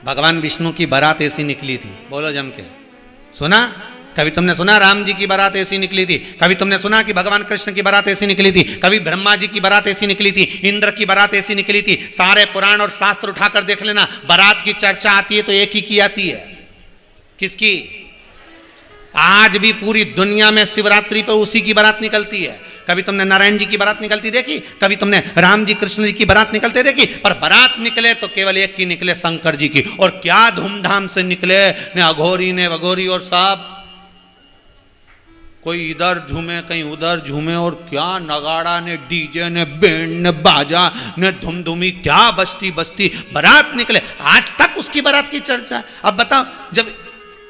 भगवान विष्णु की बारात ऐसी निकली थी? बोलो जम के, सुना? कभी तुमने सुना राम जी की बारात ऐसी निकली थी? कभी तुमने सुना कि भगवान कृष्ण की बारात ऐसी निकली थी? कभी ब्रह्मा जी की बारात ऐसी निकली थी? इंद्र की बारात ऐसी निकली थी? सारे पुराण और शास्त्र उठाकर देख लेना, बारात की चर्चा आती है तो एक ही की आती है। किसकी? आज भी पूरी दुनिया में शिवरात्रि पर उसी की बारात निकलती है। कभी तुमने नारायण जी की बारात निकलती देखी? कभी तुमने राम जी कृष्ण जी की बारात निकलते देखी? पर बारात निकले तो केवल एक की निकले, शंकर जी की। और क्या धूमधाम से निकले, ने अघोरी ने वघोरी और सब, कोई इधर झूमे कहीं उधर झूमे, और क्या नगाड़ा ने, डीजे ने, बैंड ने, बाजा ने, धुमधुमी, क्या बस्ती बस्ती बारात निकले। आज तक उसकी बारात की चर्चा। अब बताओ, जब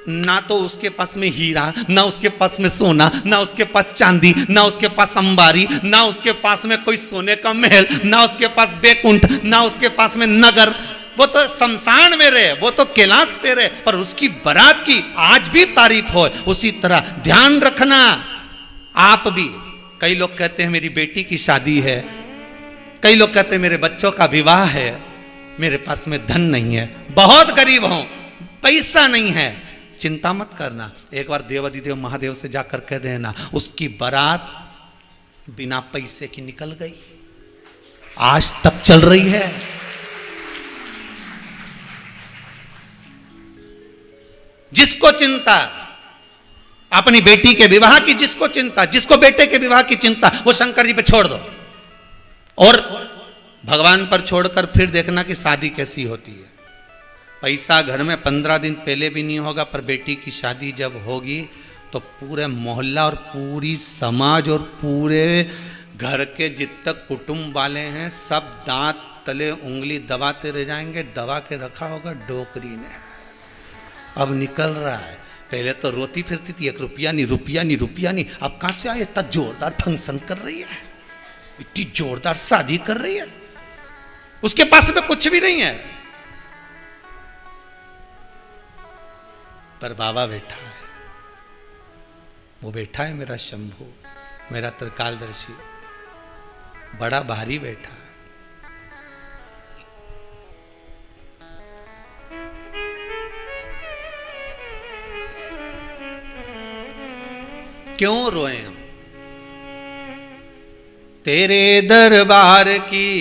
ना तो उसके पास में हीरा, ना उसके पास में सोना, ना उसके पास चांदी, ना उसके पास अंबारी, ना उसके पास में कोई सोने का महल, ना उसके पास बैकुंठ, ना उसके पास में नगर, वो तो शमशान में रहे, वो तो कैलाश पे रहे, पर उसकी बारात की आज भी तारीफ हो। उसी तरह ध्यान रखना आप भी। कई लोग कहते हैं मेरी बेटी की शादी है, कई लोग कहते हैं मेरे बच्चों का विवाह है, मेरे पास में धन नहीं है, बहुत गरीब हूं, पैसा नहीं है। चिंता मत करना, एक बार देवाधिदेव महादेव से जाकर कह देना उसकी बारात बिना पैसे की निकल गई, आज तक चल रही है। जिसको चिंता अपनी बेटी के विवाह की, जिसको चिंता, जिसको बेटे के विवाह की चिंता, वो शंकर जी पे छोड़ दो और भगवान पर छोड़कर फिर देखना कि शादी कैसी होती है। पैसा घर में 15 दिन पहले भी नहीं होगा, पर बेटी की शादी जब होगी तो पूरे मोहल्ला और पूरी समाज और पूरे घर के जितने कुटुंब वाले हैं सब दांत तले उंगली दबाते रह जाएंगे। दबा के रखा होगा डोकरी ने, अब निकल रहा है। पहले तो रोती फिरती थी, 1 रुपया नहीं, रुपया नहीं, रुपया नहीं। अब कहां से आए? इतना जोरदार फंक्शन कर रही है, इतनी जोरदार शादी कर रही है, उसके पास में कुछ भी नहीं है, पर बाबा बैठा है। वो बैठा है मेरा शंभू, मेरा त्रिकालदर्शी, बड़ा भारी बैठा है। क्यों रोए हम? तेरे दरबार की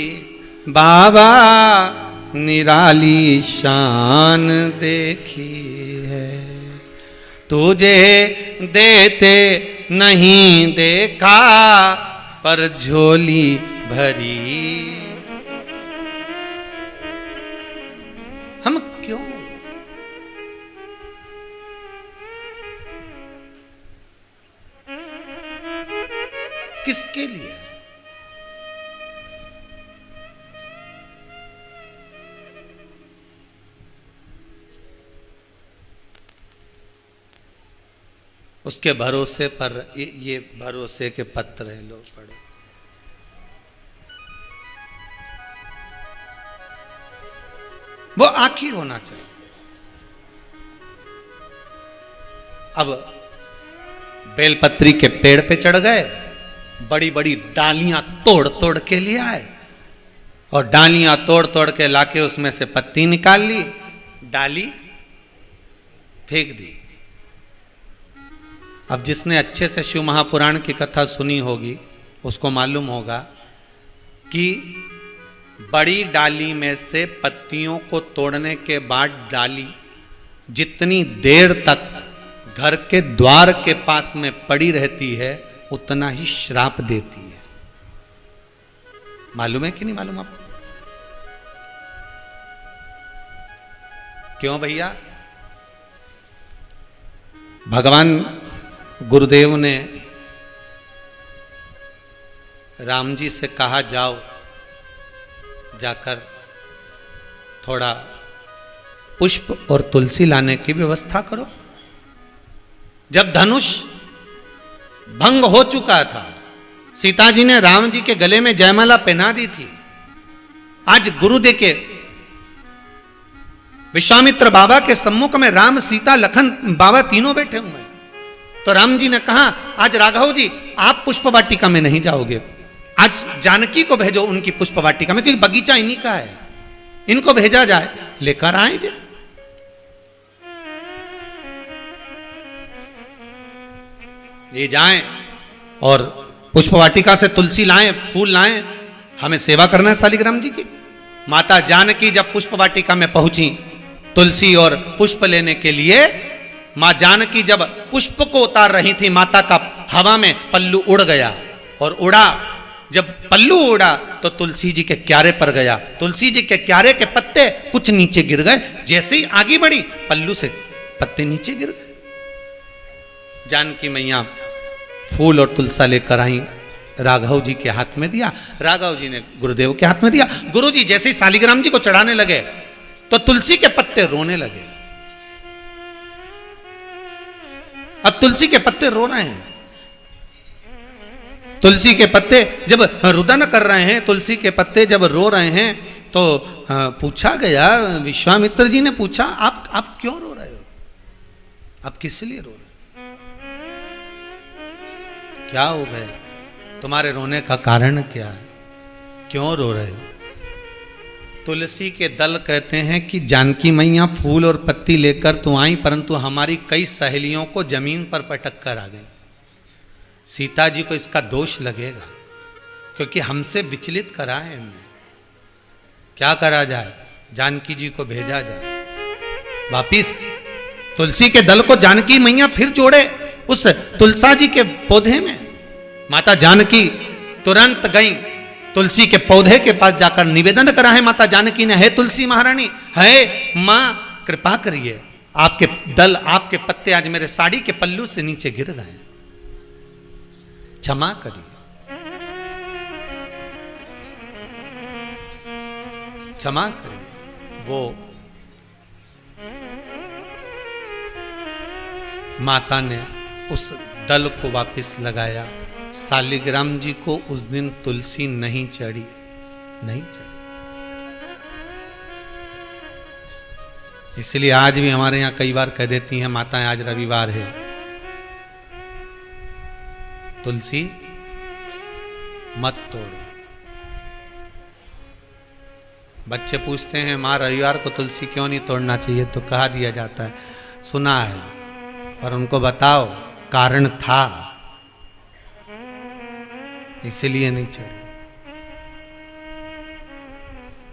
बाबा निराली शान देखी है, तुझे देते नहीं देखा पर झोली भरी। हम क्यों? किसके लिए? उसके भरोसे पर ये भरोसे के पत्र है, लो पढ़ो। वो आखी होना चाहिए। अब बेलपत्री के पेड़ पे चढ़ गए, बड़ी बड़ी डालियां तोड़ तोड़ के ले आए और डालियां तोड़ तोड़ के लाके उसमें से पत्ती निकाल ली, डाली फेंक दी। अब जिसने अच्छे से शिव महापुराण की कथा सुनी होगी उसको मालूम होगा कि बड़ी डाली में से पत्तियों को तोड़ने के बाद डाली जितनी देर तक घर के द्वार के पास में पड़ी रहती है उतना ही श्राप देती है। मालूम है कि नहीं मालूम आपको? क्यों भैया? भगवान गुरुदेव ने राम जी से कहा, जाओ जाकर थोड़ा पुष्प और तुलसी लाने की व्यवस्था करो। जब धनुष भंग हो चुका था, सीता जी ने राम जी के गले में जयमाला पहना दी थी। आज गुरुदेव के विश्वामित्र बाबा के सम्मुख में राम, सीता, लखन बाबा तीनों बैठे हुए हैं। तो राम जी ने कहा, आज राघव जी आप पुष्प वाटिका में नहीं जाओगे, आज जानकी को भेजो उनकी पुष्प वाटिका में, क्योंकि बगीचा इन्हीं का है, इनको भेजा जाए, लेकर आए जे। ये जाएं और पुष्प वाटिका से तुलसी लाएं, फूल लाएं, हमें सेवा करना है शालिग्राम जी की। माता जानकी जब पुष्प वाटिका में पहुंची तुलसी और पुष्प लेने के लिए, मां जानकी जब पुष्प को उतार रही थी, माता का हवा में पल्लू उड़ गया और उड़ा। जब पल्लू उड़ा तो तुलसी जी के क्यारे पर गया। तुलसी जी के क्यारे के पत्ते कुछ नीचे गिर गए। जैसे ही आगे बढ़ी पल्लू से पत्ते नीचे गिर गए। जानकी मैया फूल और तुलसा लेकर आई, राघव जी के हाथ में दिया, राघव जी ने गुरुदेव के हाथ में दिया। गुरु जी जैसे ही शालिग्राम जी को चढ़ाने लगे तो तुलसी के पत्ते रोने लगे। अब तुलसी के पत्ते रो रहे हैं। तुलसी के पत्ते जब रुदन कर रहे हैं, तुलसी के पत्ते जब रो रहे हैं तो पूछा गया, विश्वामित्र जी ने पूछा, आप क्यों रो रहे हो? आप किस लिए रो रहे हो? क्या हो गया? तुम्हारे रोने का कारण क्या है? क्यों रो रहे हो? तुलसी के दल कहते हैं कि जानकी मैया फूल और पत्ती लेकर तो आई, परंतु हमारी कई सहेलियों को जमीन पर पटक कर आ गई। सीता जी को इसका दोष लगेगा क्योंकि हमसे विचलित करा है इनने। क्या करा जाए? जानकी जी को भेजा जाए वापिस। तुलसी के दल को जानकी मैया फिर जोड़े उस तुलसा जी के पौधे में। माता जानकी तुरंत गई तुलसी के पौधे के पास जाकर निवेदन करा है माता जानकी ने, है तुलसी महारानी, है मां कृपा करिए, आपके दल, आपके पत्ते आज मेरे साड़ी के पल्लू से नीचे गिर गए, क्षमा करिए, क्षमा करिए। वो माता ने उस दल को वापस लगाया। शालिग्राम जी को उस दिन तुलसी नहीं चढ़ी, नहीं चढ़ी। इसलिए आज भी हमारे यहां कई बार कह देती हैं माताएं, आज रविवार है, तुलसी मत तोड़ो। बच्चे पूछते हैं मां रविवार को तुलसी क्यों नहीं तोड़ना चाहिए, तो कहा दिया जाता है सुना है, पर उनको बताओ कारण था, इसलिए नहीं चढ़ी,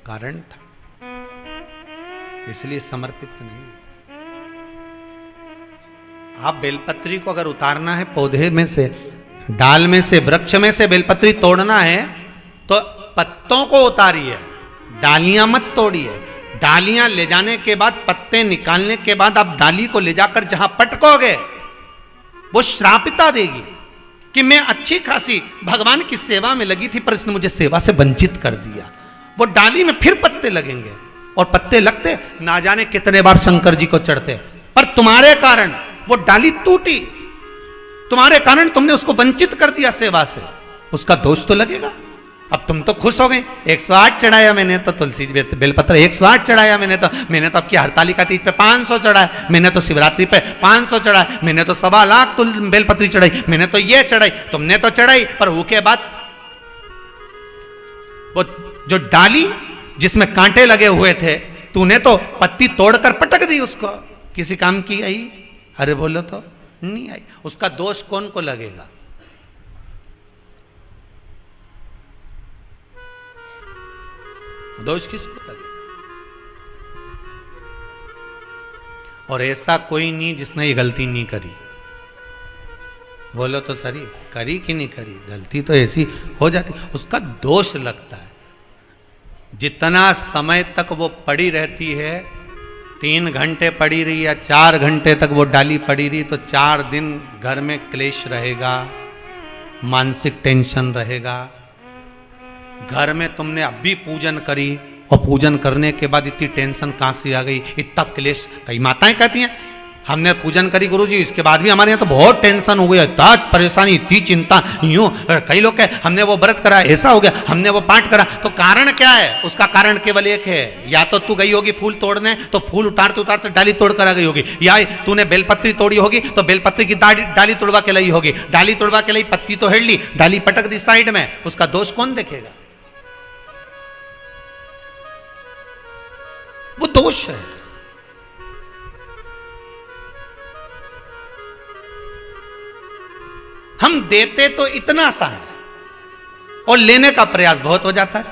कारण था, इसलिए समर्पित नहीं। आप बेलपत्री को अगर उतारना है पौधे में से, डाल में से, वृक्ष में से बेलपत्री तोड़ना है तो पत्तों को उतारिए, डालियां मत तोड़िए। डालियां ले जाने के बाद, पत्ते निकालने के बाद आप डाली को ले जाकर जहां पटकोगे वो श्रापिता देगी कि मैं अच्छी खासी भगवान की सेवा में लगी थी पर इसने मुझे सेवा से वंचित कर दिया। वो डाली में फिर पत्ते लगेंगे और पत्ते लगते ना जाने कितने बार शंकर जी को चढ़ते, पर तुम्हारे कारण वो डाली टूटी, तुम्हारे कारण तुमने उसको वंचित कर दिया सेवा से, उसका दोष तो लगेगा। अब तुम तो खुश हो गए, 108 चढ़ाया मैंने तो तुलसी बेलपत्र 108 चढ़ाया मैंने तो आपकी हरतालिका तीज पे 500 चढ़ाया, मैंने तो शिवरात्रि पे 500 चढ़ाया, मैंने तो 1.25 लाख बेलपत्री चढ़ाई, मैंने तो ये चढ़ाई, तुमने तो चढ़ाई, पर उसके बाद वो जो डाली जिसमें कांटे लगे हुए थे तूने तो पत्ती तोड़कर पटक दी, उसको किसी काम की आई? अरे बोलो तो नहीं आई। उसका दोष कौन को लगेगा? दोष किसको लगेगा? और ऐसा कोई नहीं जिसने ये गलती नहीं करी। बोलो तो सही, करी कि नहीं करी? गलती तो ऐसी हो जाती, उसका दोष लगता है। जितना समय तक वो पड़ी रहती है, 3 घंटे पड़ी रही या 4 घंटे तक वो डाली पड़ी रही, तो 4 दिन घर में क्लेश रहेगा, मानसिक टेंशन रहेगा। घर में तुमने अभी पूजन करी और पूजन करने के बाद इतनी टेंशन कहाँ से आ गई, इतना क्लेश। कई माताएं कहती हैं हमने पूजन करी गुरुजी, इसके बाद भी हमारे यहाँ तो बहुत टेंशन हो गया, इतना परेशानी, इतनी चिंता, यूं। कई लोग कहे हमने वो व्रत करा, ऐसा हो गया, हमने वो पाठ करा। तो कारण क्या है? उसका कारण केवल एक है, या तो तू गई होगी फूल तोड़ने तो फूल उतारते उतारते डाली तोड़ कर आ गई होगी, या तूने बेलपत्री तोड़ी होगी तो बेलपत्री की डाली तोड़वा के लाई होगी, डाली तोड़वा के लाई, पत्ती तो हेड़ ली, डाली पटक दी साइड में, उसका दोष कौन देखेगा? वो दोष है। हम देते तो इतना सा है और लेने का प्रयास बहुत हो जाता है।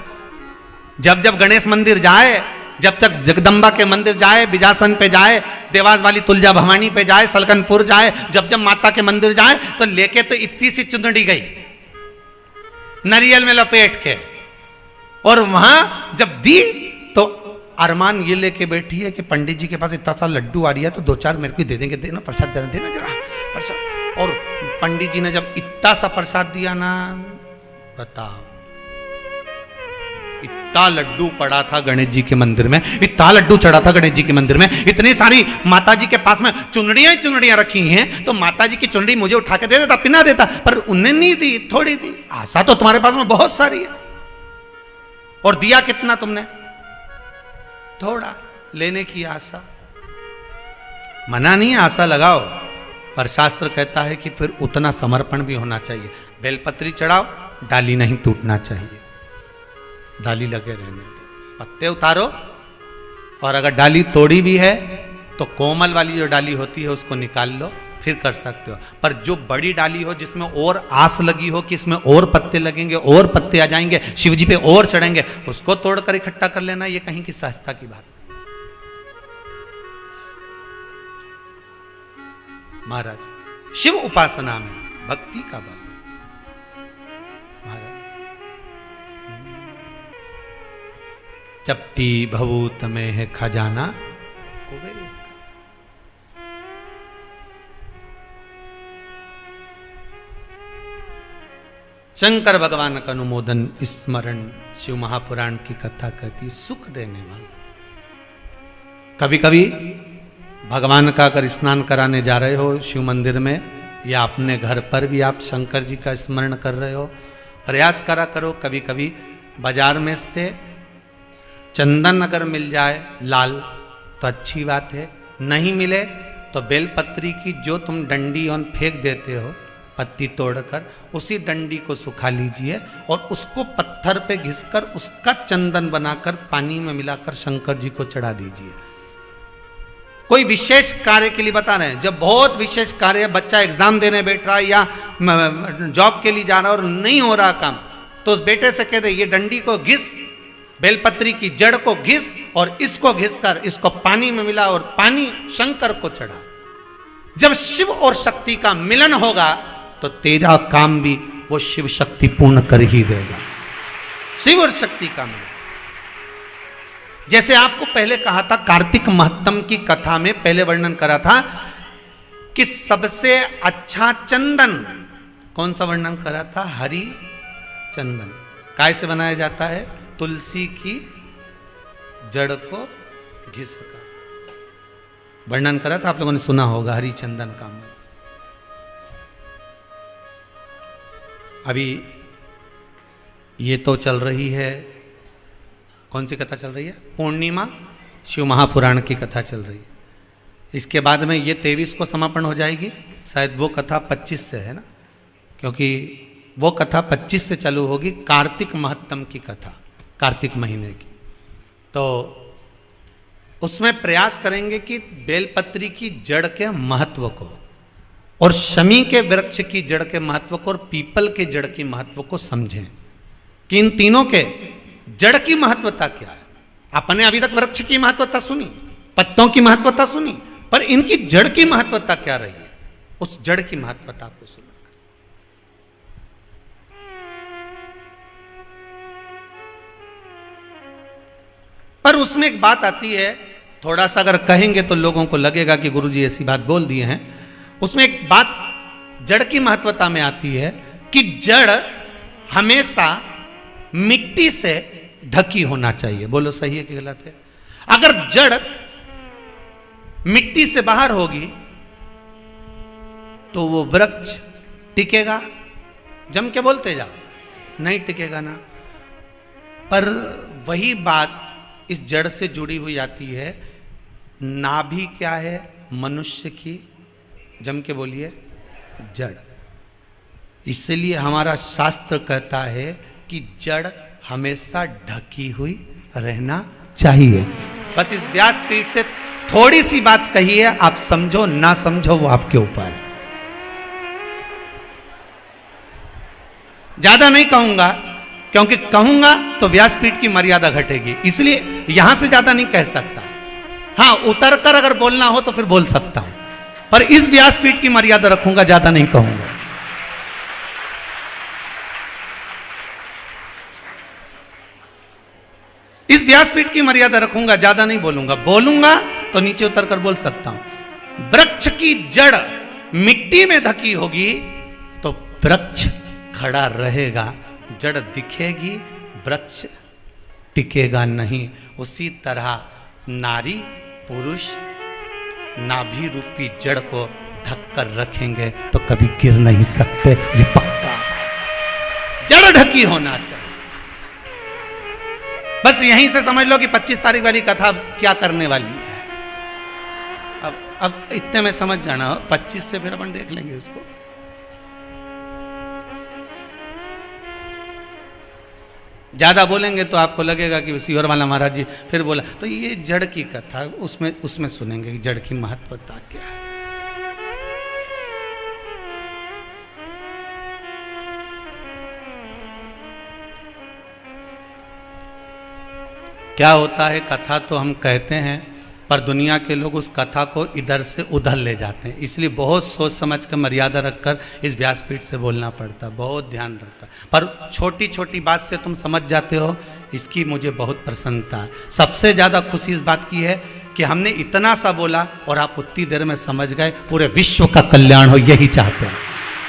जब जब गणेश मंदिर जाए, जब तक जगदम्बा के मंदिर जाए, बिजासन पे जाए, देवास वाली तुलजा भवानी पे जाए, सलकनपुर जाए, जब जब माता के मंदिर जाए तो लेके तो इतनी सी चुंदड़ी गई नारियल में लपेट के, और वहां जब दी तो अरमान ये लेके बैठी है कि पंडित जी के पास इतना सा लड्डू आ रही है तो 2-4 मेरे को दे देंगे, देना प्रसाद, देना जरा प्रसाद। और पंडित जी ने जब इतना सा प्रसाद दिया ना, बताओ, इतना लड्डू पड़ा था गणेश जी के मंदिर में, इतना लड्डू चढ़ा था गणेश जी के मंदिर में, इतनी सारी माता जी के पास में चुनड़ियां ही चुनड़ियां रखी हैं, तो माता जी की चुनड़ी मुझे उठा के दे देता, पिना देता, पर उन्हें नहीं दी, थोड़ी दी। आशा तो तुम्हारे पास में बहुत सारी है, और दिया कितना तुमने? थोड़ा। लेने की आशा, मना नहीं है, आशा लगाओ, पर शास्त्र कहता है कि फिर उतना समर्पण भी होना चाहिए। बेलपत्री चढ़ाओ, डाली नहीं टूटना चाहिए, डाली लगे रहने दो, पत्ते उतारो, और अगर डाली तोड़ी भी है तो कोमल वाली जो डाली होती है उसको निकाल लो, फिर कर सकते हो। पर जो बड़ी डाली हो जिसमें और आस लगी हो कि इसमें और पत्ते लगेंगे, और पत्ते आ जाएंगे, शिव जी पे और चढ़ेंगे, उसको तोड़कर इकट्ठा कर लेना, ये कहीं की सहजता की बात। महाराज, शिव उपासना में भक्ति का बल। महाराज, चपटी भभूत में है खजाना कुबेर का। शंकर भगवान का अनुमोदन स्मरण शिव महापुराण की कथा कहती सुख देने वाला। कभी कभी भगवान का अगर स्नान कराने जा रहे हो शिव मंदिर में, या अपने घर पर भी आप शंकर जी का स्मरण कर रहे हो, प्रयास करा करो कभी कभी बाजार में से चंदन अगर मिल जाए लाल तो अच्छी बात है, नहीं मिले तो बेलपत्री की जो तुम डंडी और फेंक देते हो पत्ती तोड़कर, उसी डंडी को सुखा लीजिए और उसको पत्थर पे घिसकर उसका चंदन बनाकर पानी में मिलाकर शंकर जी को चढ़ा दीजिए। कोई विशेष कार्य के लिए बता रहे हैं, जब बहुत विशेष कार्य है, बच्चा एग्जाम देने बैठ रहा है या जॉब के लिए जा रहा है और नहीं हो रहा काम, तो उस बेटे से कह दे ये डंडी को घिस, बेलपत्री की जड़ को घिस और इसको घिस कर इसको पानी में मिला और पानी शंकर को चढ़ा। जब शिव और शक्ति का मिलन होगा तो तेरा काम भी वो शिव शक्ति पूर्ण कर ही देगा। शिव और शक्ति का मिलन, जैसे आपको पहले कहा था कार्तिक महत्तम की कथा में पहले वर्णन करा था कि सबसे अच्छा चंदन कौन सा वर्णन करा था? हरि चंदन। काय से बनाया जाता है? तुलसी की जड़ को घिस कर वर्णन करा था, आप लोगों ने सुना होगा हरि चंदन का। अभी ये तो चल रही है, कौन सी कथा चल रही है? पूर्णिमा शिव महापुराण की कथा चल रही है। इसके बाद में ये 23 को समापन हो जाएगी, शायद वो कथा 25 से है ना, क्योंकि वो कथा 25 से चालू होगी, कार्तिक महत्तम की कथा, कार्तिक महीने की। तो उसमें प्रयास करेंगे कि बेलपत्री की जड़ के महत्व को और शमी के वृक्ष की जड़ के महत्व को और पीपल के जड़ की महत्व को समझें कि इन तीनों के जड़ की महत्वता क्या है। आपने अभी तक वृक्ष की महत्वता सुनी, पत्तों की महत्वता सुनी, पर इनकी जड़ की महत्वता क्या रही है, उस जड़ की महत्वता को सुनो। पर उसमें एक बात आती है, थोड़ा सा अगर कहेंगे तो लोगों को लगेगा कि गुरुजी ऐसी बात बोल दिए हैं। उसमें एक बात जड़ की महत्वता में आती है कि जड़ हमेशा मिट्टी से ढकी होना चाहिए। बोलो सही है कि गलत है? अगर जड़ मिट्टी से बाहर होगी तो वो वृक्ष टिकेगा? जम के बोलते जाओ, नहीं टिकेगा ना। पर वही बात इस जड़ से जुड़ी हुई आती है। नाभि क्या है मनुष्य की? जम के बोलिए, जड़। इसलिए हमारा शास्त्र कहता है कि जड़ हमेशा ढकी हुई रहना चाहिए। बस इस व्यासपीठ से थोड़ी सी बात कही है, आप समझो ना समझो वो आपके ऊपर है। ज्यादा नहीं कहूंगा, क्योंकि कहूंगा तो व्यासपीठ की मर्यादा घटेगी, इसलिए यहां से ज्यादा नहीं कह सकता। हाँ, उतर कर अगर बोलना हो तो फिर बोल सकता हूं, पर इस व्यासपीठ की मर्यादा रखूंगा, ज्यादा नहीं कहूंगा। इस व्यासपीठ की मर्यादा रखूंगा, ज्यादा नहीं बोलूंगा। बोलूंगा तो नीचे उतर कर बोल सकता हूं। वृक्ष की जड़ मिट्टी में ढकी होगी तो वृक्ष खड़ा रहेगा, जड़ दिखेगी, वृक्ष टिकेगा नहीं। उसी तरह नारी पुरुष नाभि रूपी जड़ को ढक कर रखेंगे तो कभी गिर नहीं सकते, ये पक्का। जड़ ढकी होना चाहिए। बस यहीं से समझ लो कि 25 तारीख वाली कथा क्या करने वाली है। अब इतने में समझ जाना, 25 से फिर अपन देख लेंगे इसको। ज्यादा बोलेंगे तो आपको लगेगा कि सीहोर वाला महाराज जी फिर बोला, तो ये जड़ की कथा उसमें सुनेंगे कि जड़ की महत्वता क्या है। क्या होता है, कथा तो हम कहते हैं पर दुनिया के लोग उस कथा को इधर से उधर ले जाते हैं, इसलिए बहुत सोच समझ कर मर्यादा रखकर इस व्यासपीठ से बोलना पड़ता है, बहुत ध्यान रखकर। पर छोटी छोटी बात से तुम समझ जाते हो, इसकी मुझे बहुत प्रसन्नता है। सबसे ज़्यादा खुशी इस बात की है कि हमने इतना सा बोला और आप उतनी देर में समझ गए। पूरे विश्व का कल्याण हो, यही चाहते हैं।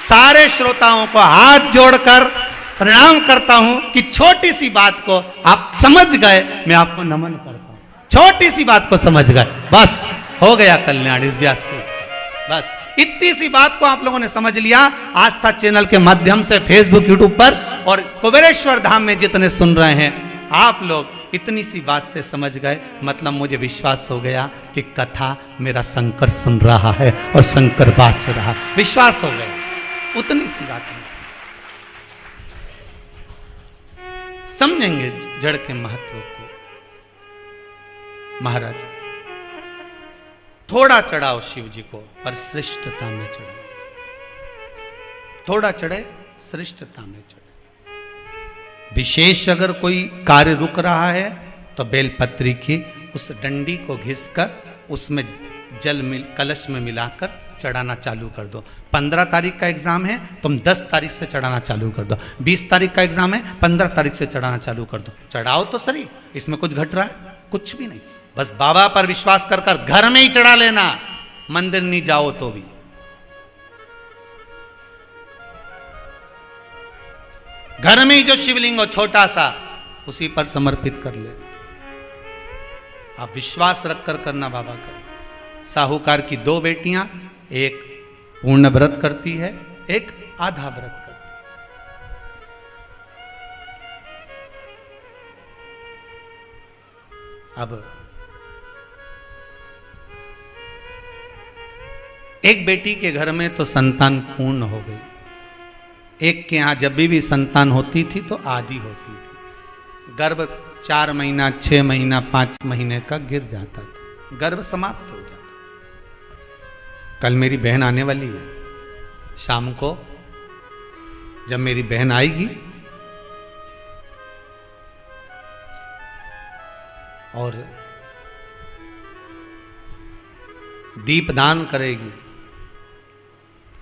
सारे श्रोताओं को हाथ जोड़कर प्रणाम करता हूं कि छोटी सी बात को आप समझ गए, मैं आपको नमन करता हूं। छोटी सी बात को समझ गए, बस हो गया कल्याण इस व्यासपीठ। बस इतनी सी बात को आप लोगों ने समझ लिया। आस्था चैनल के माध्यम से फेसबुक, यूट्यूब पर और कुबेरेश्वर धाम में जितने सुन रहे हैं, आप लोग इतनी सी बात से समझ गए, मतलब मुझे विश्वास हो गया कि कथा मेरा शंकर सुन रहा है और शंकर बात रहा, विश्वास हो गया। उतनी सी बात है, समझेंगे जड़ के महत्व को। महाराज थोड़ा चढ़ाओ शिव जी को, पर श्रेष्ठता में चढ़ाओ। थोड़ा चढ़े, श्रेष्ठता में चढ़े। विशेष अगर कोई कार्य रुक रहा है तो बेलपत्री की उस डंडी को घिसकर उसमें जल कलश में मिलाकर चढ़ाना चालू कर दो। 15 तारीख का एग्जाम है, तुम 10 तारीख से चढ़ाना चालू कर दो। 20 तारीख का एग्जाम है, 15 तारीख से चढ़ाना चालू कर दो। चढ़ाओ तो सही, इसमें कुछ घट रहा है? कुछ भी नहीं। बस बाबा पर विश्वास कर कर घर में ही चढ़ा लेना, मंदिर नहीं जाओ तो भी। घर में ही जो शिवलिंग हो छोटा सा, उसी पर समर्पित कर ले। आप विश्वास रखकर करना, बाबा करें। साहूकार की 2 बेटियां, एक पूर्ण व्रत करती है, एक आधा व्रत करती है। अब एक बेटी के घर में तो संतान पूर्ण हो गई, एक के यहां जब भी संतान होती थी तो आधी होती थी। गर्भ 4 महीना, 6 महीना, 5 महीने का गिर जाता था, गर्भ समाप्त हो जाता। कल मेरी बहन आने वाली है, शाम को जब मेरी बहन आएगी और दीपदान करेगी,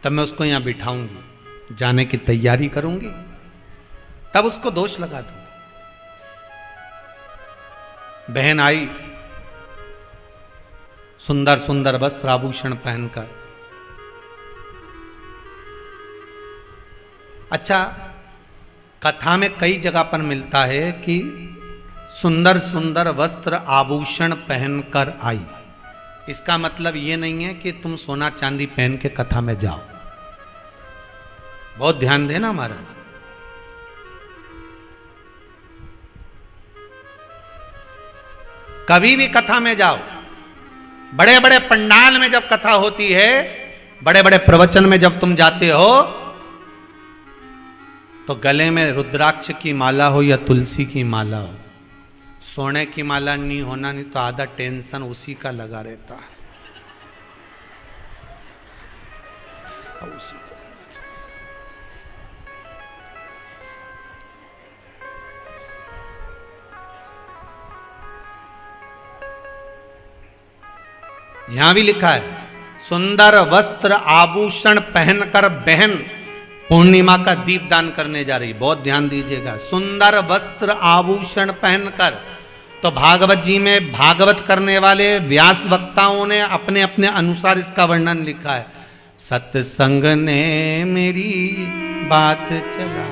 तब मैं उसको यहां बिठाऊंगी, जाने की तैयारी करूंगी, तब उसको दोष लगा दूंगा। बहन आई सुंदर सुंदर वस्त्र आभूषण पहनकर। अच्छा, कथा में कई जगह पर मिलता है कि सुंदर सुंदर वस्त्र आभूषण पहनकर आई। इसका मतलब यह नहीं है कि तुम सोना चांदी पहन के कथा में जाओ। बहुत ध्यान देना महाराज। कभी भी कथा में जाओ, बड़े बड़े पंडाल में जब कथा होती है, बड़े बड़े प्रवचन में जब तुम जाते हो, तो गले में रुद्राक्ष की माला हो या तुलसी की माला हो, सोने की माला नहीं होना, नहीं तो आधा टेंशन उसी का लगा रहता है। उसी को यहां भी लिखा है, सुंदर वस्त्र आभूषण पहनकर बहन पूर्णिमा का दीपदान करने जा रही। बहुत ध्यान दीजिएगा, सुंदर वस्त्र आभूषण पहनकर। तो भागवत जी में भागवत करने वाले व्यास वक्ताओं ने अपने अपने अनुसार इसका वर्णन लिखा है। सत्संग ने मेरी बात चला,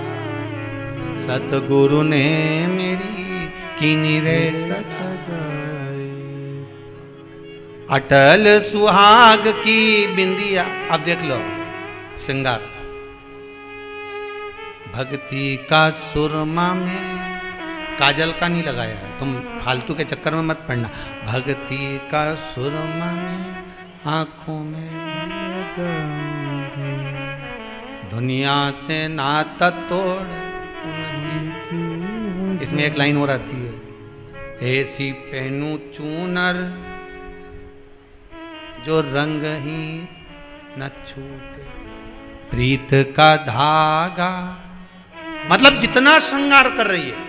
सतगुरु ने मेरी कीनी रे सगाई, अटल सुहाग की बिंदिया। अब देख लो श्रृंगार, भक्ति का सुरमा में, काजल का नहीं लगाया है, तुम फालतू के चक्कर में मत पड़ना। भक्ति का सुरमा में आंखों में लगाऊंगी, दुनिया से नाता तोड़ उनकी। इसमें एक लाइन और आती है, ऐसी पहनू चूनर जो रंग ही न छूटे, प्रीत का धागा। मतलब जितना श्रृंगार कर रही है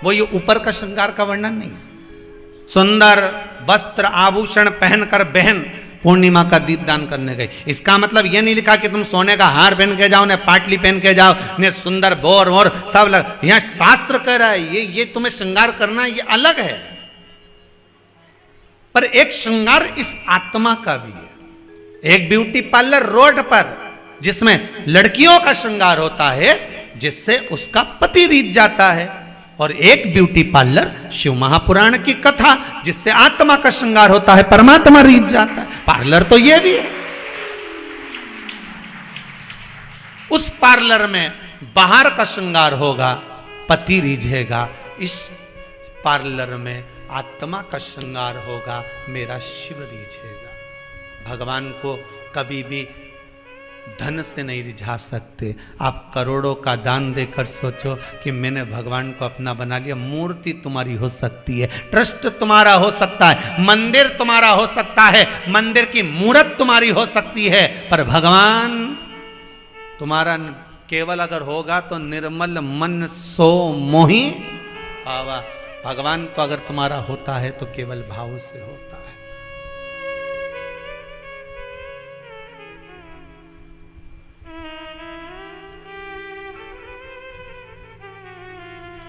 वो ये ऊपर का श्रृंगार का वर्णन नहीं है। सुंदर वस्त्र आभूषण पहनकर बहन पूर्णिमा का दीपदान करने गई। इसका मतलब ये नहीं लिखा कि तुम सोने का हार पहन के जाओ, ने पाटली पहन के जाओ, ने सुंदर बोर और सब लग। यहां शास्त्र कह रहा है ये तुम्हें श्रृंगार करना, ये अलग है। पर एक श्रृंगार इस आत्मा का भी है। एक ब्यूटी पार्लर रोड पर जिसमें लड़कियों का श्रृंगार होता है, जिससे उसका पति रीत जाता है, और एक ब्यूटी पार्लर शिव महापुराण की कथा जिससे आत्मा का श्रृंगार होता है, परमात्मा रीत जाता है। पार्लर तो ये भी है। उस पार्लर में बाहर का श्रृंगार होगा, पति रीझेगा। इस पार्लर में आत्मा का श्रृंगार होगा, मेरा शिव रीझेगा। भगवान को कभी भी धन से नहीं रिझा सकते। आप करोड़ों का दान देकर सोचो कि मैंने भगवान को अपना बना लिया। मूर्ति तुम्हारी हो सकती है, ट्रस्ट तुम्हारा हो सकता है, मंदिर तुम्हारा हो सकता है, मंदिर की मूर्त तुम्हारी हो सकती है, पर भगवान तुम्हारा केवल अगर होगा तो निर्मल मन सो मोहि भावा। भगवान तो अगर तुम्हारा होता है तो केवल भाव से होता है।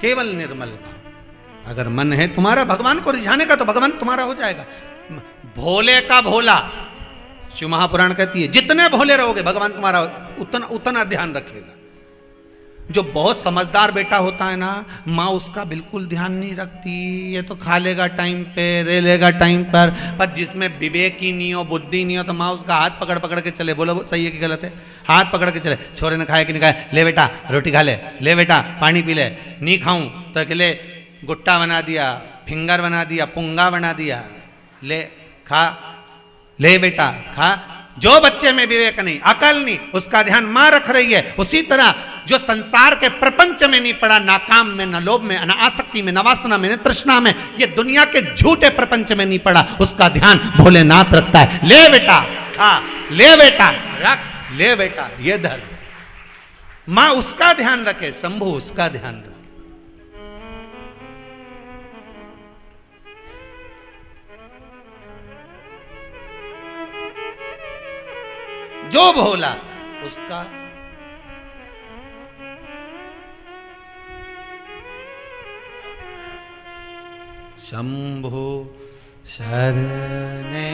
केवल निर्मल भाव। अगर मन है तुम्हारा भगवान को रिझाने का तो भगवान तुम्हारा हो जाएगा। भोले का भोला, शिव महापुराण कहती है जितने भोले रहोगे भगवान तुम्हारा उतना उतना ध्यान रखेगा। जो बहुत समझदार बेटा होता है ना, माँ उसका बिल्कुल ध्यान नहीं रखती, ये तो खा लेगा टाइम पे, रह लेगा टाइम पर जिसमें विवेक ही नहीं हो, बुद्धि नहीं हो, तो माँ उसका हाथ पकड़ पकड़ के चले। बोलो सही है कि गलत है? हाथ पकड़ के चले। छोरे ने खाया कि नहीं खाया, ले बेटा रोटी खा ले बेटा पानी पी ले। नहीं खाऊं तो अकेले गुट्टा बना दिया, फिंगर बना दिया, पुंगा बना दिया, ले खा, ले बेटा खा। जो बच्चे में विवेक नहीं, अकल नहीं, उसका ध्यान मां रख रही है। उसी तरह जो संसार के प्रपंच में नहीं पड़ा, ना काम में, न लोभ में, न आसक्ति में, न वासना में, न तृष्णा में, ये दुनिया के झूठे प्रपंच में नहीं पड़ा, उसका ध्यान भोलेनाथ रखता है। ले बेटा खा, ले बेटा रख, ले बेटा ये धर। मां उसका ध्यान रखे, शंभु उसका ध्यान रखे। जो भोला उसका शंभु शरणे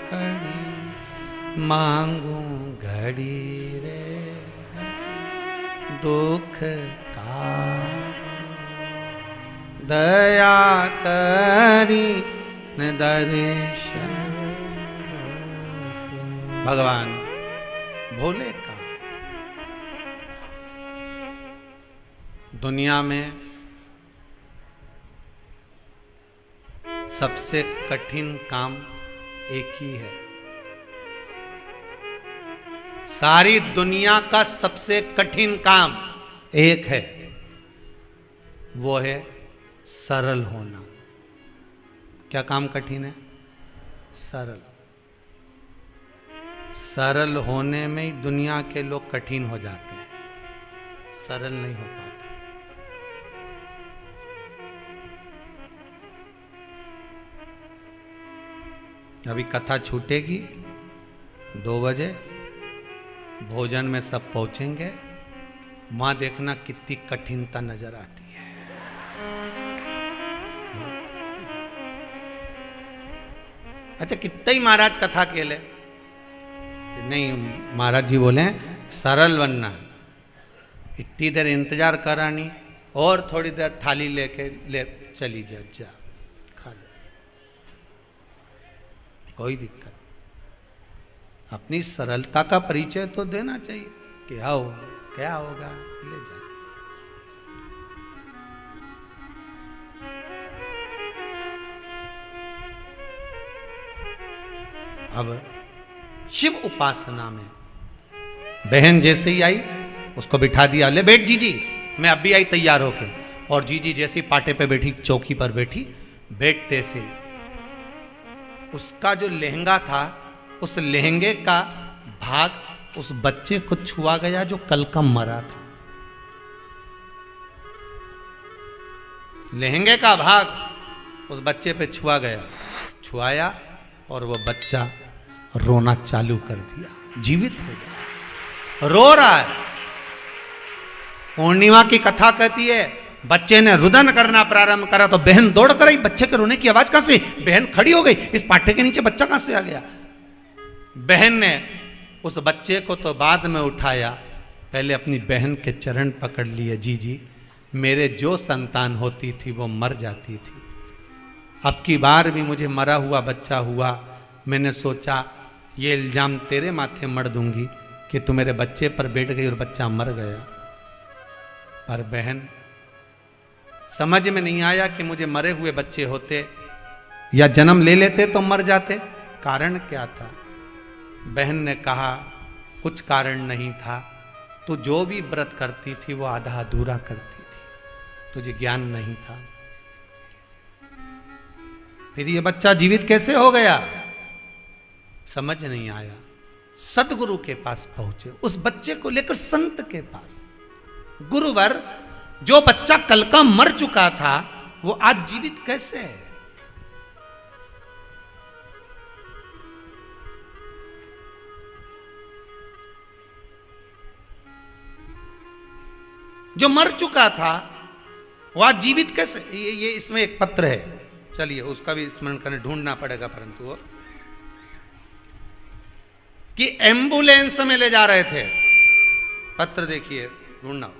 पड़ी मांगू घड़ी रे दुख का दया करी न दर्शन। भगवान भोले का दुनिया में सबसे कठिन काम एक ही है। सारी दुनिया का सबसे कठिन काम एक है, वो है सरल होना। क्या काम कठिन है? सरल। सरल होने में ही दुनिया के लोग कठिन हो जाते हैं, सरल नहीं हो पाते। अभी कथा छूटेगी 2 बजे, भोजन में सब पहुंचेंगे, मां देखना कितनी कठिनता नजर आती है। अच्छा कितना ही महाराज कथा केले, नहीं महाराज जी बोले सरल बनना। इतनी देर इंतजार करानी और थोड़ी देर थाली लेके ले चली जा खा ले, कोई दिक्कत। अपनी सरलता का परिचय तो देना चाहिए। क्या होगा ले जा। अब शिव उपासना में बहन जैसे ही आई उसको बिठा दिया, ले बैठ जीजी। मैं अब भी आई तैयार होके, और जीजी जैसी पाटे पे बैठी, चौकी पर बैठी, बैठते से उसका जो लहंगा था, उस लहंगे का भाग उस बच्चे को छुआ गया जो कल का मरा था। लहंगे का भाग उस बच्चे पे छुआ गया, छुआया और वो बच्चा रोना चालू कर दिया, जीवित हो गया, रो रहा है। पूर्णिमा की कथा कहती है बच्चे ने रुदन करना प्रारंभ करा तो बहन दौड़ कर आई। बच्चे के रोने की आवाज कहां से? बहन खड़ी हो गई, इस पाटे के नीचे बच्चा कहां से आ गया? बहन ने उस बच्चे को तो बाद में उठाया, पहले अपनी बहन के चरण पकड़ लिए। जी मेरे जो संतान होती थी वो मर जाती थी, अब की बार भी मुझे मरा हुआ बच्चा हुआ। मैंने सोचा ये इल्जाम तेरे माथे मढ़ दूंगी कि तू मेरे बच्चे पर बैठ गई और बच्चा मर गया। पर बहन समझ में नहीं आया कि मुझे मरे हुए बच्चे होते या जन्म ले लेते तो मर जाते। कारण क्या था? बहन ने कहा कुछ कारण नहीं था, तो जो भी व्रत करती थी वो आधा अधूरा करती थी, तुझे ज्ञान नहीं था। फिर ये बच्चा जीवित कैसे हो गया, समझ नहीं आया। सदगुरु के पास पहुंचे, उस बच्चे को लेकर संत के पास। गुरुवर, जो बच्चा कल का मर चुका था वो आज जीवित कैसे है? जो मर चुका था वो आज जीवित कैसे? ये इसमें एक पत्र है, चलिए उसका भी स्मरण करने ढूंढना पड़ेगा, परंतु वो कि एम्बुलेंस में ले जा रहे थे। पत्र देखिए, ढूंढना।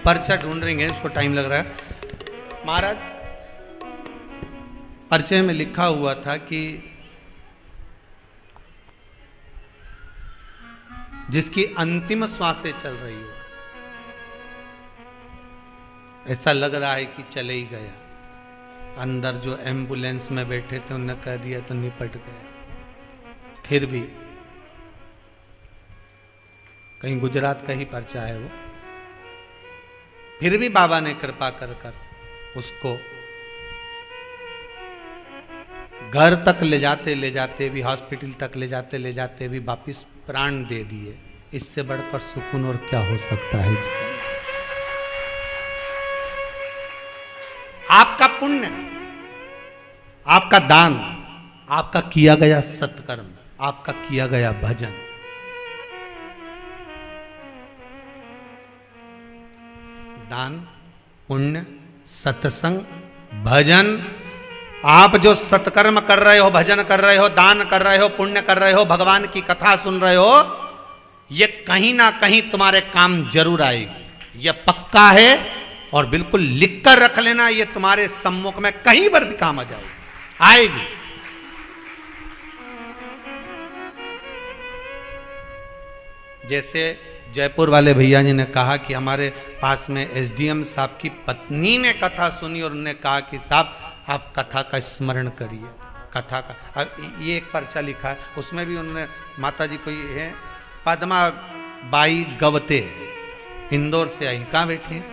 पर्चा ढूंढ रहे हैं, इसको टाइम लग रहा है। महाराज, पर्चे में लिखा हुआ था कि जिसकी अंतिम श्वासें चल रही हो, ऐसा लग रहा है कि चले ही गया। अंदर जो एम्बुलेंस में बैठे थे उन्होंने कह दिया तो निपट गया। फिर भी कहीं गुजरात का ही पर्चा है वो, फिर भी बाबा ने कृपा कर उसको घर तक ले जाते भी, हॉस्पिटल तक ले जाते भी वापिस प्राण दे दिए। इससे बढ़कर सुकून और क्या हो सकता है जीवन। आपका पुण्य, आपका दान, आपका किया गया सत्कर्म, आपका किया गया भजन, दान, पुण्य, सत्संग, भजन, आप जो सत्कर्म कर रहे हो, भजन कर रहे हो, दान कर रहे हो, पुण्य कर रहे हो, भगवान की कथा सुन रहे हो, ये कहीं ना कहीं तुम्हारे काम जरूर आएगी। ये पक्का है और बिल्कुल लिख कर रख लेना, ये तुम्हारे सम्मुख में कहीं पर भी काम आ जाएगी, आएगी। जैसे जयपुर वाले भैया जी ने कहा कि हमारे पास में एसडीएम साहब की पत्नी ने कथा सुनी और उन्होंने कहा कि साहब आप कथा का स्मरण करिए, कथा का। अब ये एक पर्चा लिखा है, उसमें भी उन्होंने माता जी को ये है, पद्मा बाई गवते, इंदौर से आई। कहाँ बैठी हैं?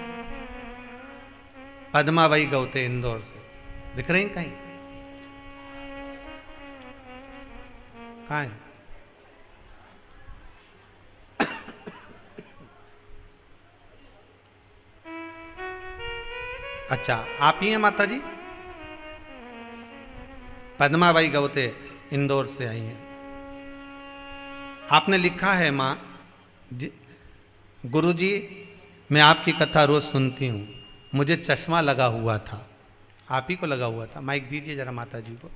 पद्मा बाई गवते, इंदौर से। दिख रही कहीं? कहाँ है? अच्छा, आप ही हैं माता जी? पद्माबाई गवते इंदौर से आई हैं। आपने लिखा है, माँ गुरुजी मैं आपकी कथा रोज सुनती हूँ, मुझे चश्मा लगा हुआ था। आप ही को लगा हुआ था? माइक दीजिए जरा माता जी को।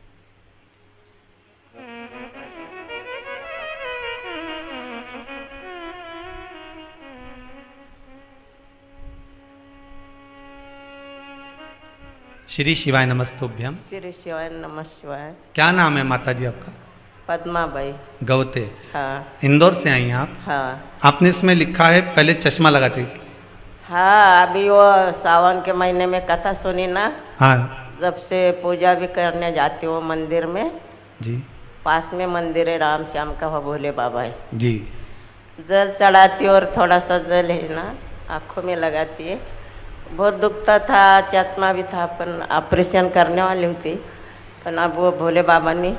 श्री शिवाय नमस्तुभ्यम। श्री शिवाय नमः शिवाय। क्या नाम है माता जी आपका? पद्माबाई गवते। हाँ। इंदौर से आई हैं आप? हाँ। आपने इसमें लिखा है पहले चश्मा लगाते। हाँ, अभी वो सावन के महीने में कथा सुनी ना। हाँ। जब से पूजा भी करने जाती हूँ मंदिर में जी। पास में मंदिर है राम श्याम का, वो भोले बाबा है जी। जल चढ़ाती और थोड़ा सा जल है ना आँखों में लगाती है। बहुत दुखता था, चश्मा भी था, पर ऑपरेशन करने वाली होती, पर अब वो भोले बाबा ने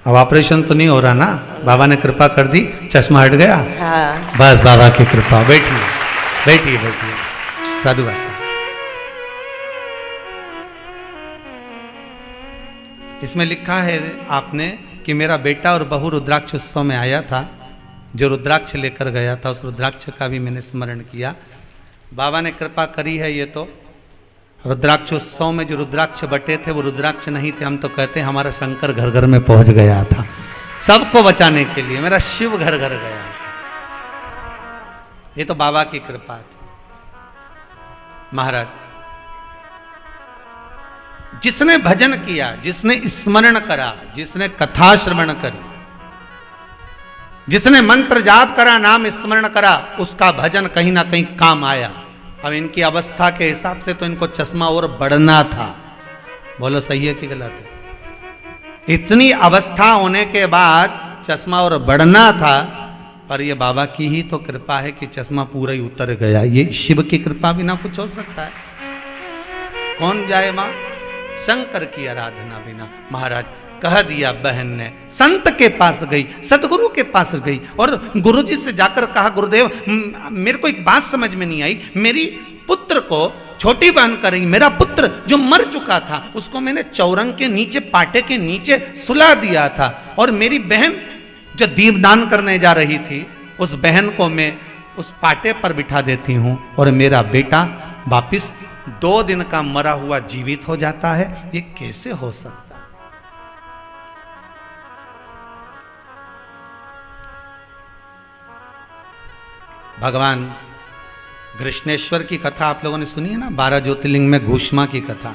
अब ऑपरेशन तो नहीं हो रहा ना? बाबा ने कृपा कर दी, चश्मा हट गया। हाँ। बस बाबा की कृपा। बैठिए बैठिए बैठिए, साधु बात। इसमें लिखा है आपने कि मेरा बेटा और बहू रुद्राक्ष उत्सव में आया था, जो रुद्राक्ष लेकर गया था उस रुद्राक्ष का भी मैंने स्मरण किया। बाबा ने कृपा करी है। ये तो रुद्राक्ष उत्सव में जो रुद्राक्ष बटे थे वो रुद्राक्ष नहीं थे, हम तो कहते हैं हमारा शंकर घर घर में पहुंच गया था सबको बचाने के लिए। मेरा शिव घर घर गया। ये तो बाबा की कृपा थी। महाराज, जिसने भजन किया, जिसने स्मरण करा, जिसने कथा श्रवण करी, जिसने मंत्र जाप करा, नाम स्मरण करा, उसका भजन कहीं ना कहीं काम आया। अब इनकी अवस्था के हिसाब से तो इनको चश्मा और बढ़ना था। बोलो सही है कि गलत है? इतनी अवस्था होने के बाद चश्मा और बढ़ना था, पर ये बाबा की ही तो कृपा है कि चश्मा पूरा ही उतर गया। ये शिव की कृपा बिना कुछ हो सकता है? कौन जाए मां शंकर की आराधना बिना। महाराज कह दिया बहन ने, संत के पास गई, सदगुरु के पास गई और गुरुजी से जाकर कहा, गुरुदेव मेरे को एक बात समझ में नहीं आई, मेरी पुत्र को छोटी बहन कर रही, मेरा पुत्र जो मर चुका था उसको मैंने चौरंग के नीचे, पाटे के नीचे सुला दिया था, और मेरी बहन जो दीपदान करने जा रही थी उस बहन को मैं उस पाटे पर बिठा देती हूं और मेरा बेटा वापिस 2 दिन का मरा हुआ जीवित हो जाता है। ये कैसे हो सकता? भगवान कृष्णेश्वर की कथा आप लोगों ने सुनी है ना, 12 ज्योतिर्लिंग में घूष्मा की कथा।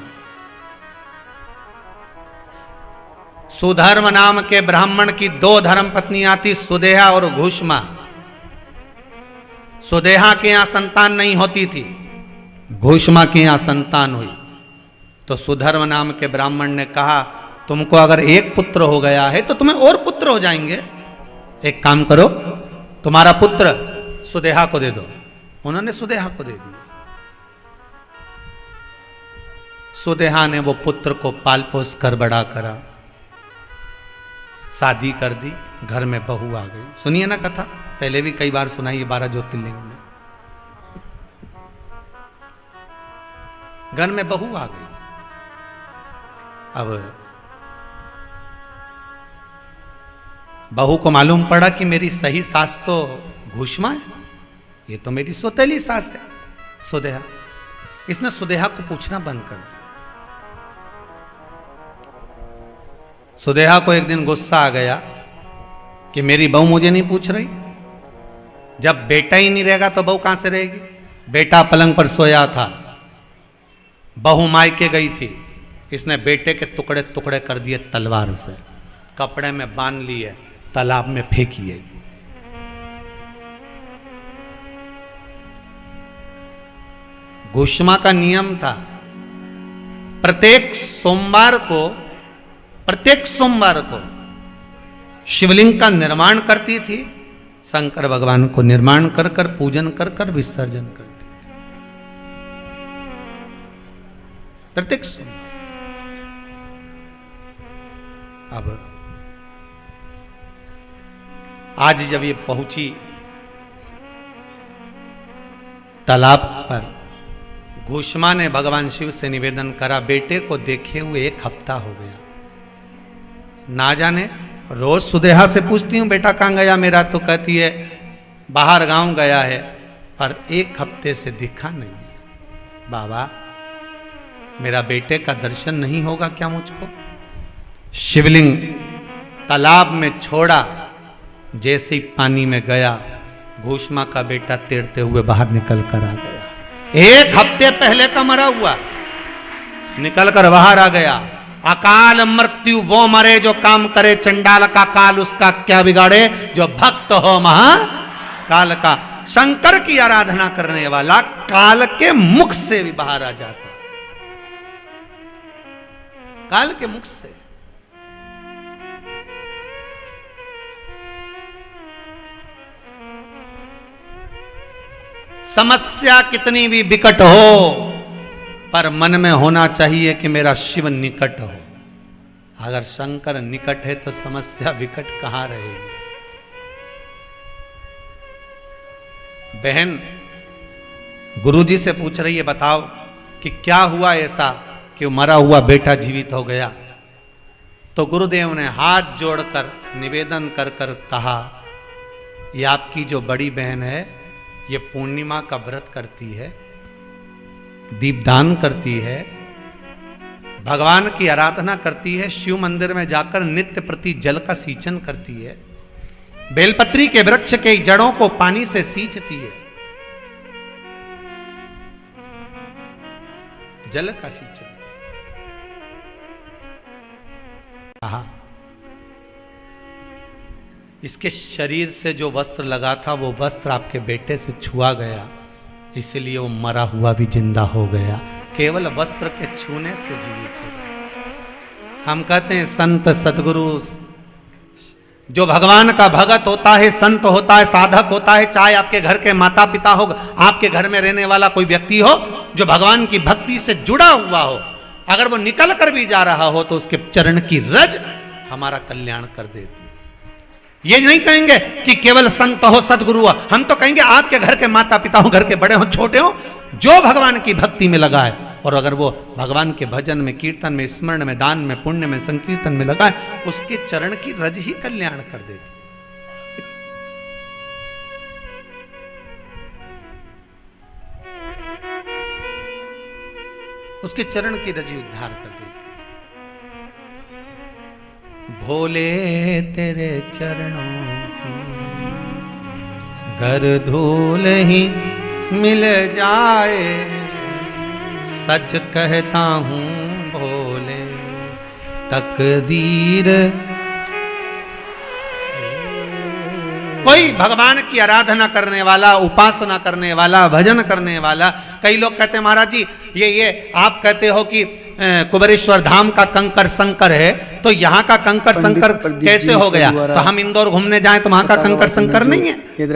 सुधर्म नाम के ब्राह्मण की 2 धर्म पत्नियां थी, सुदेहा और घूष्मा। सुदेहा के यहां संतान नहीं होती थी, घूष्मा के यहां संतान हुई। तो सुधर्म नाम के ब्राह्मण ने कहा, तुमको अगर एक पुत्र हो गया है तो तुम्हें और पुत्र हो जाएंगे, एक काम करो, तुम्हारा पुत्र सुदेहा को दे दो। उन्होंने सुदेहा को दे दिया। सुदेहा ने वो पुत्र को पाल पोस कर बड़ा करा, शादी कर दी, घर में बहू आ गई। सुनिए ना कथा, पहले भी कई बार सुनाई है 12 ज्योतिर्लिंग में। घर में बहू आ गई। अब बहू को मालूम पड़ा कि मेरी सही सास तो घूष्मा है, ये तो मेरी सौतेली सास है सुदेहा। इसने सुदेहा को पूछना बंद कर दिया। सुदेहा को एक दिन गुस्सा आ गया कि मेरी बहू मुझे नहीं पूछ रही। जब बेटा ही नहीं रहेगा तो बहू कहां से रहेगी? बेटा पलंग पर सोया था, बहू मायके गई थी, इसने बेटे के टुकड़े टुकड़े कर दिए तलवार से, कपड़े में बांध लिए, तालाब में फेंकिए। घूष्मा का नियम था, प्रत्येक सोमवार को शिवलिंग का निर्माण करती थी, शंकर भगवान को निर्माण कर कर पूजन कर कर विसर्जन करती थी प्रत्येक सोमवार। अब आज जब ये पहुंची तालाब पर, घूष्मा ने भगवान शिव से निवेदन करा, बेटे को देखे हुए 1 हफ्ता हो गया, ना जाने रोज सुदेहा से पूछती हूँ बेटा कहाँ गया मेरा, तो कहती है बाहर गांव गया है, पर 1 हफ्ते से दिखा नहीं। बाबा मेरा बेटे का दर्शन नहीं होगा क्या मुझको? शिवलिंग तालाब में छोड़ा, जैसे ही पानी में गया, घूष्मा का बेटा तैरते हुए बाहर निकल कर आ गया। 1 हफ्ते पहले का मरा हुआ निकल कर बाहर आ गया। अकाल मृत्यु वो मरे जो काम करे, चंडाल का काल उसका क्या बिगाड़े, जो भक्त हो महाकाल का। शंकर की आराधना करने वाला काल के मुख से भी बाहर आ जाता, काल के मुख से। समस्या कितनी भी विकट हो, पर मन में होना चाहिए कि मेरा शिव निकट हो। अगर शंकर निकट है तो समस्या विकट कहाँ रहेगी। बहन गुरुजी से पूछ रही है, बताओ कि क्या हुआ ऐसा कि मरा हुआ बेटा जीवित हो गया। तो गुरुदेव ने हाथ जोड़कर निवेदन कर कर कहा, ये आपकी जो बड़ी बहन है ये पूर्णिमा का व्रत करती है, दीपदान करती है, भगवान की आराधना करती है, शिव मंदिर में जाकर नित्य प्रति जल का सींचन करती है, बेलपत्री के वृक्ष के जड़ों को पानी से सींचती है, जल का सींचन। कहा इसके शरीर से जो वस्त्र लगा था वो वस्त्र आपके बेटे से छुआ गया, इसलिए वो मरा हुआ भी जिंदा हो गया, केवल वस्त्र के छूने से जीवित हो गया। हम कहते हैं संत सदगुरु, जो भगवान का भगत होता है, संत होता है, साधक होता है, चाहे आपके घर के माता पिता हो, आपके घर में रहने वाला कोई व्यक्ति हो जो भगवान की भक्ति से जुड़ा हुआ हो, अगर वो निकल कर भी जा रहा हो तो उसके चरण की रज हमारा कल्याण कर देती है। ये नहीं कहेंगे कि केवल संत हो, सदगुरु हो, हम तो कहेंगे आपके घर के माता पिता हो, घर के बड़े हो, छोटे हो, जो भगवान की भक्ति में लगा है, और अगर वो भगवान के भजन में, कीर्तन में, स्मरण में, दान में, पुण्य में, संकीर्तन में लगा है, उसके चरण की रज ही कल्याण कर देती। उसके चरण की रज ही उद्धार कर देती। भोले तेरे चरणों की गर धूल ही मिल जाए, सच कहता हूँ भोले तकदीर। कोई भगवान की आराधना करने वाला, उपासना करने वाला, भजन करने वाला, कई लोग कहते हैं महाराज जी ये आप कहते हो कि कुबेरेश्वर धाम का कंकर संकर है, तो यहाँ का कंकर संकर कैसे हो गया? तो हम इंदौर घूमने जाएं तो वहां का कंकर संकर नहीं है।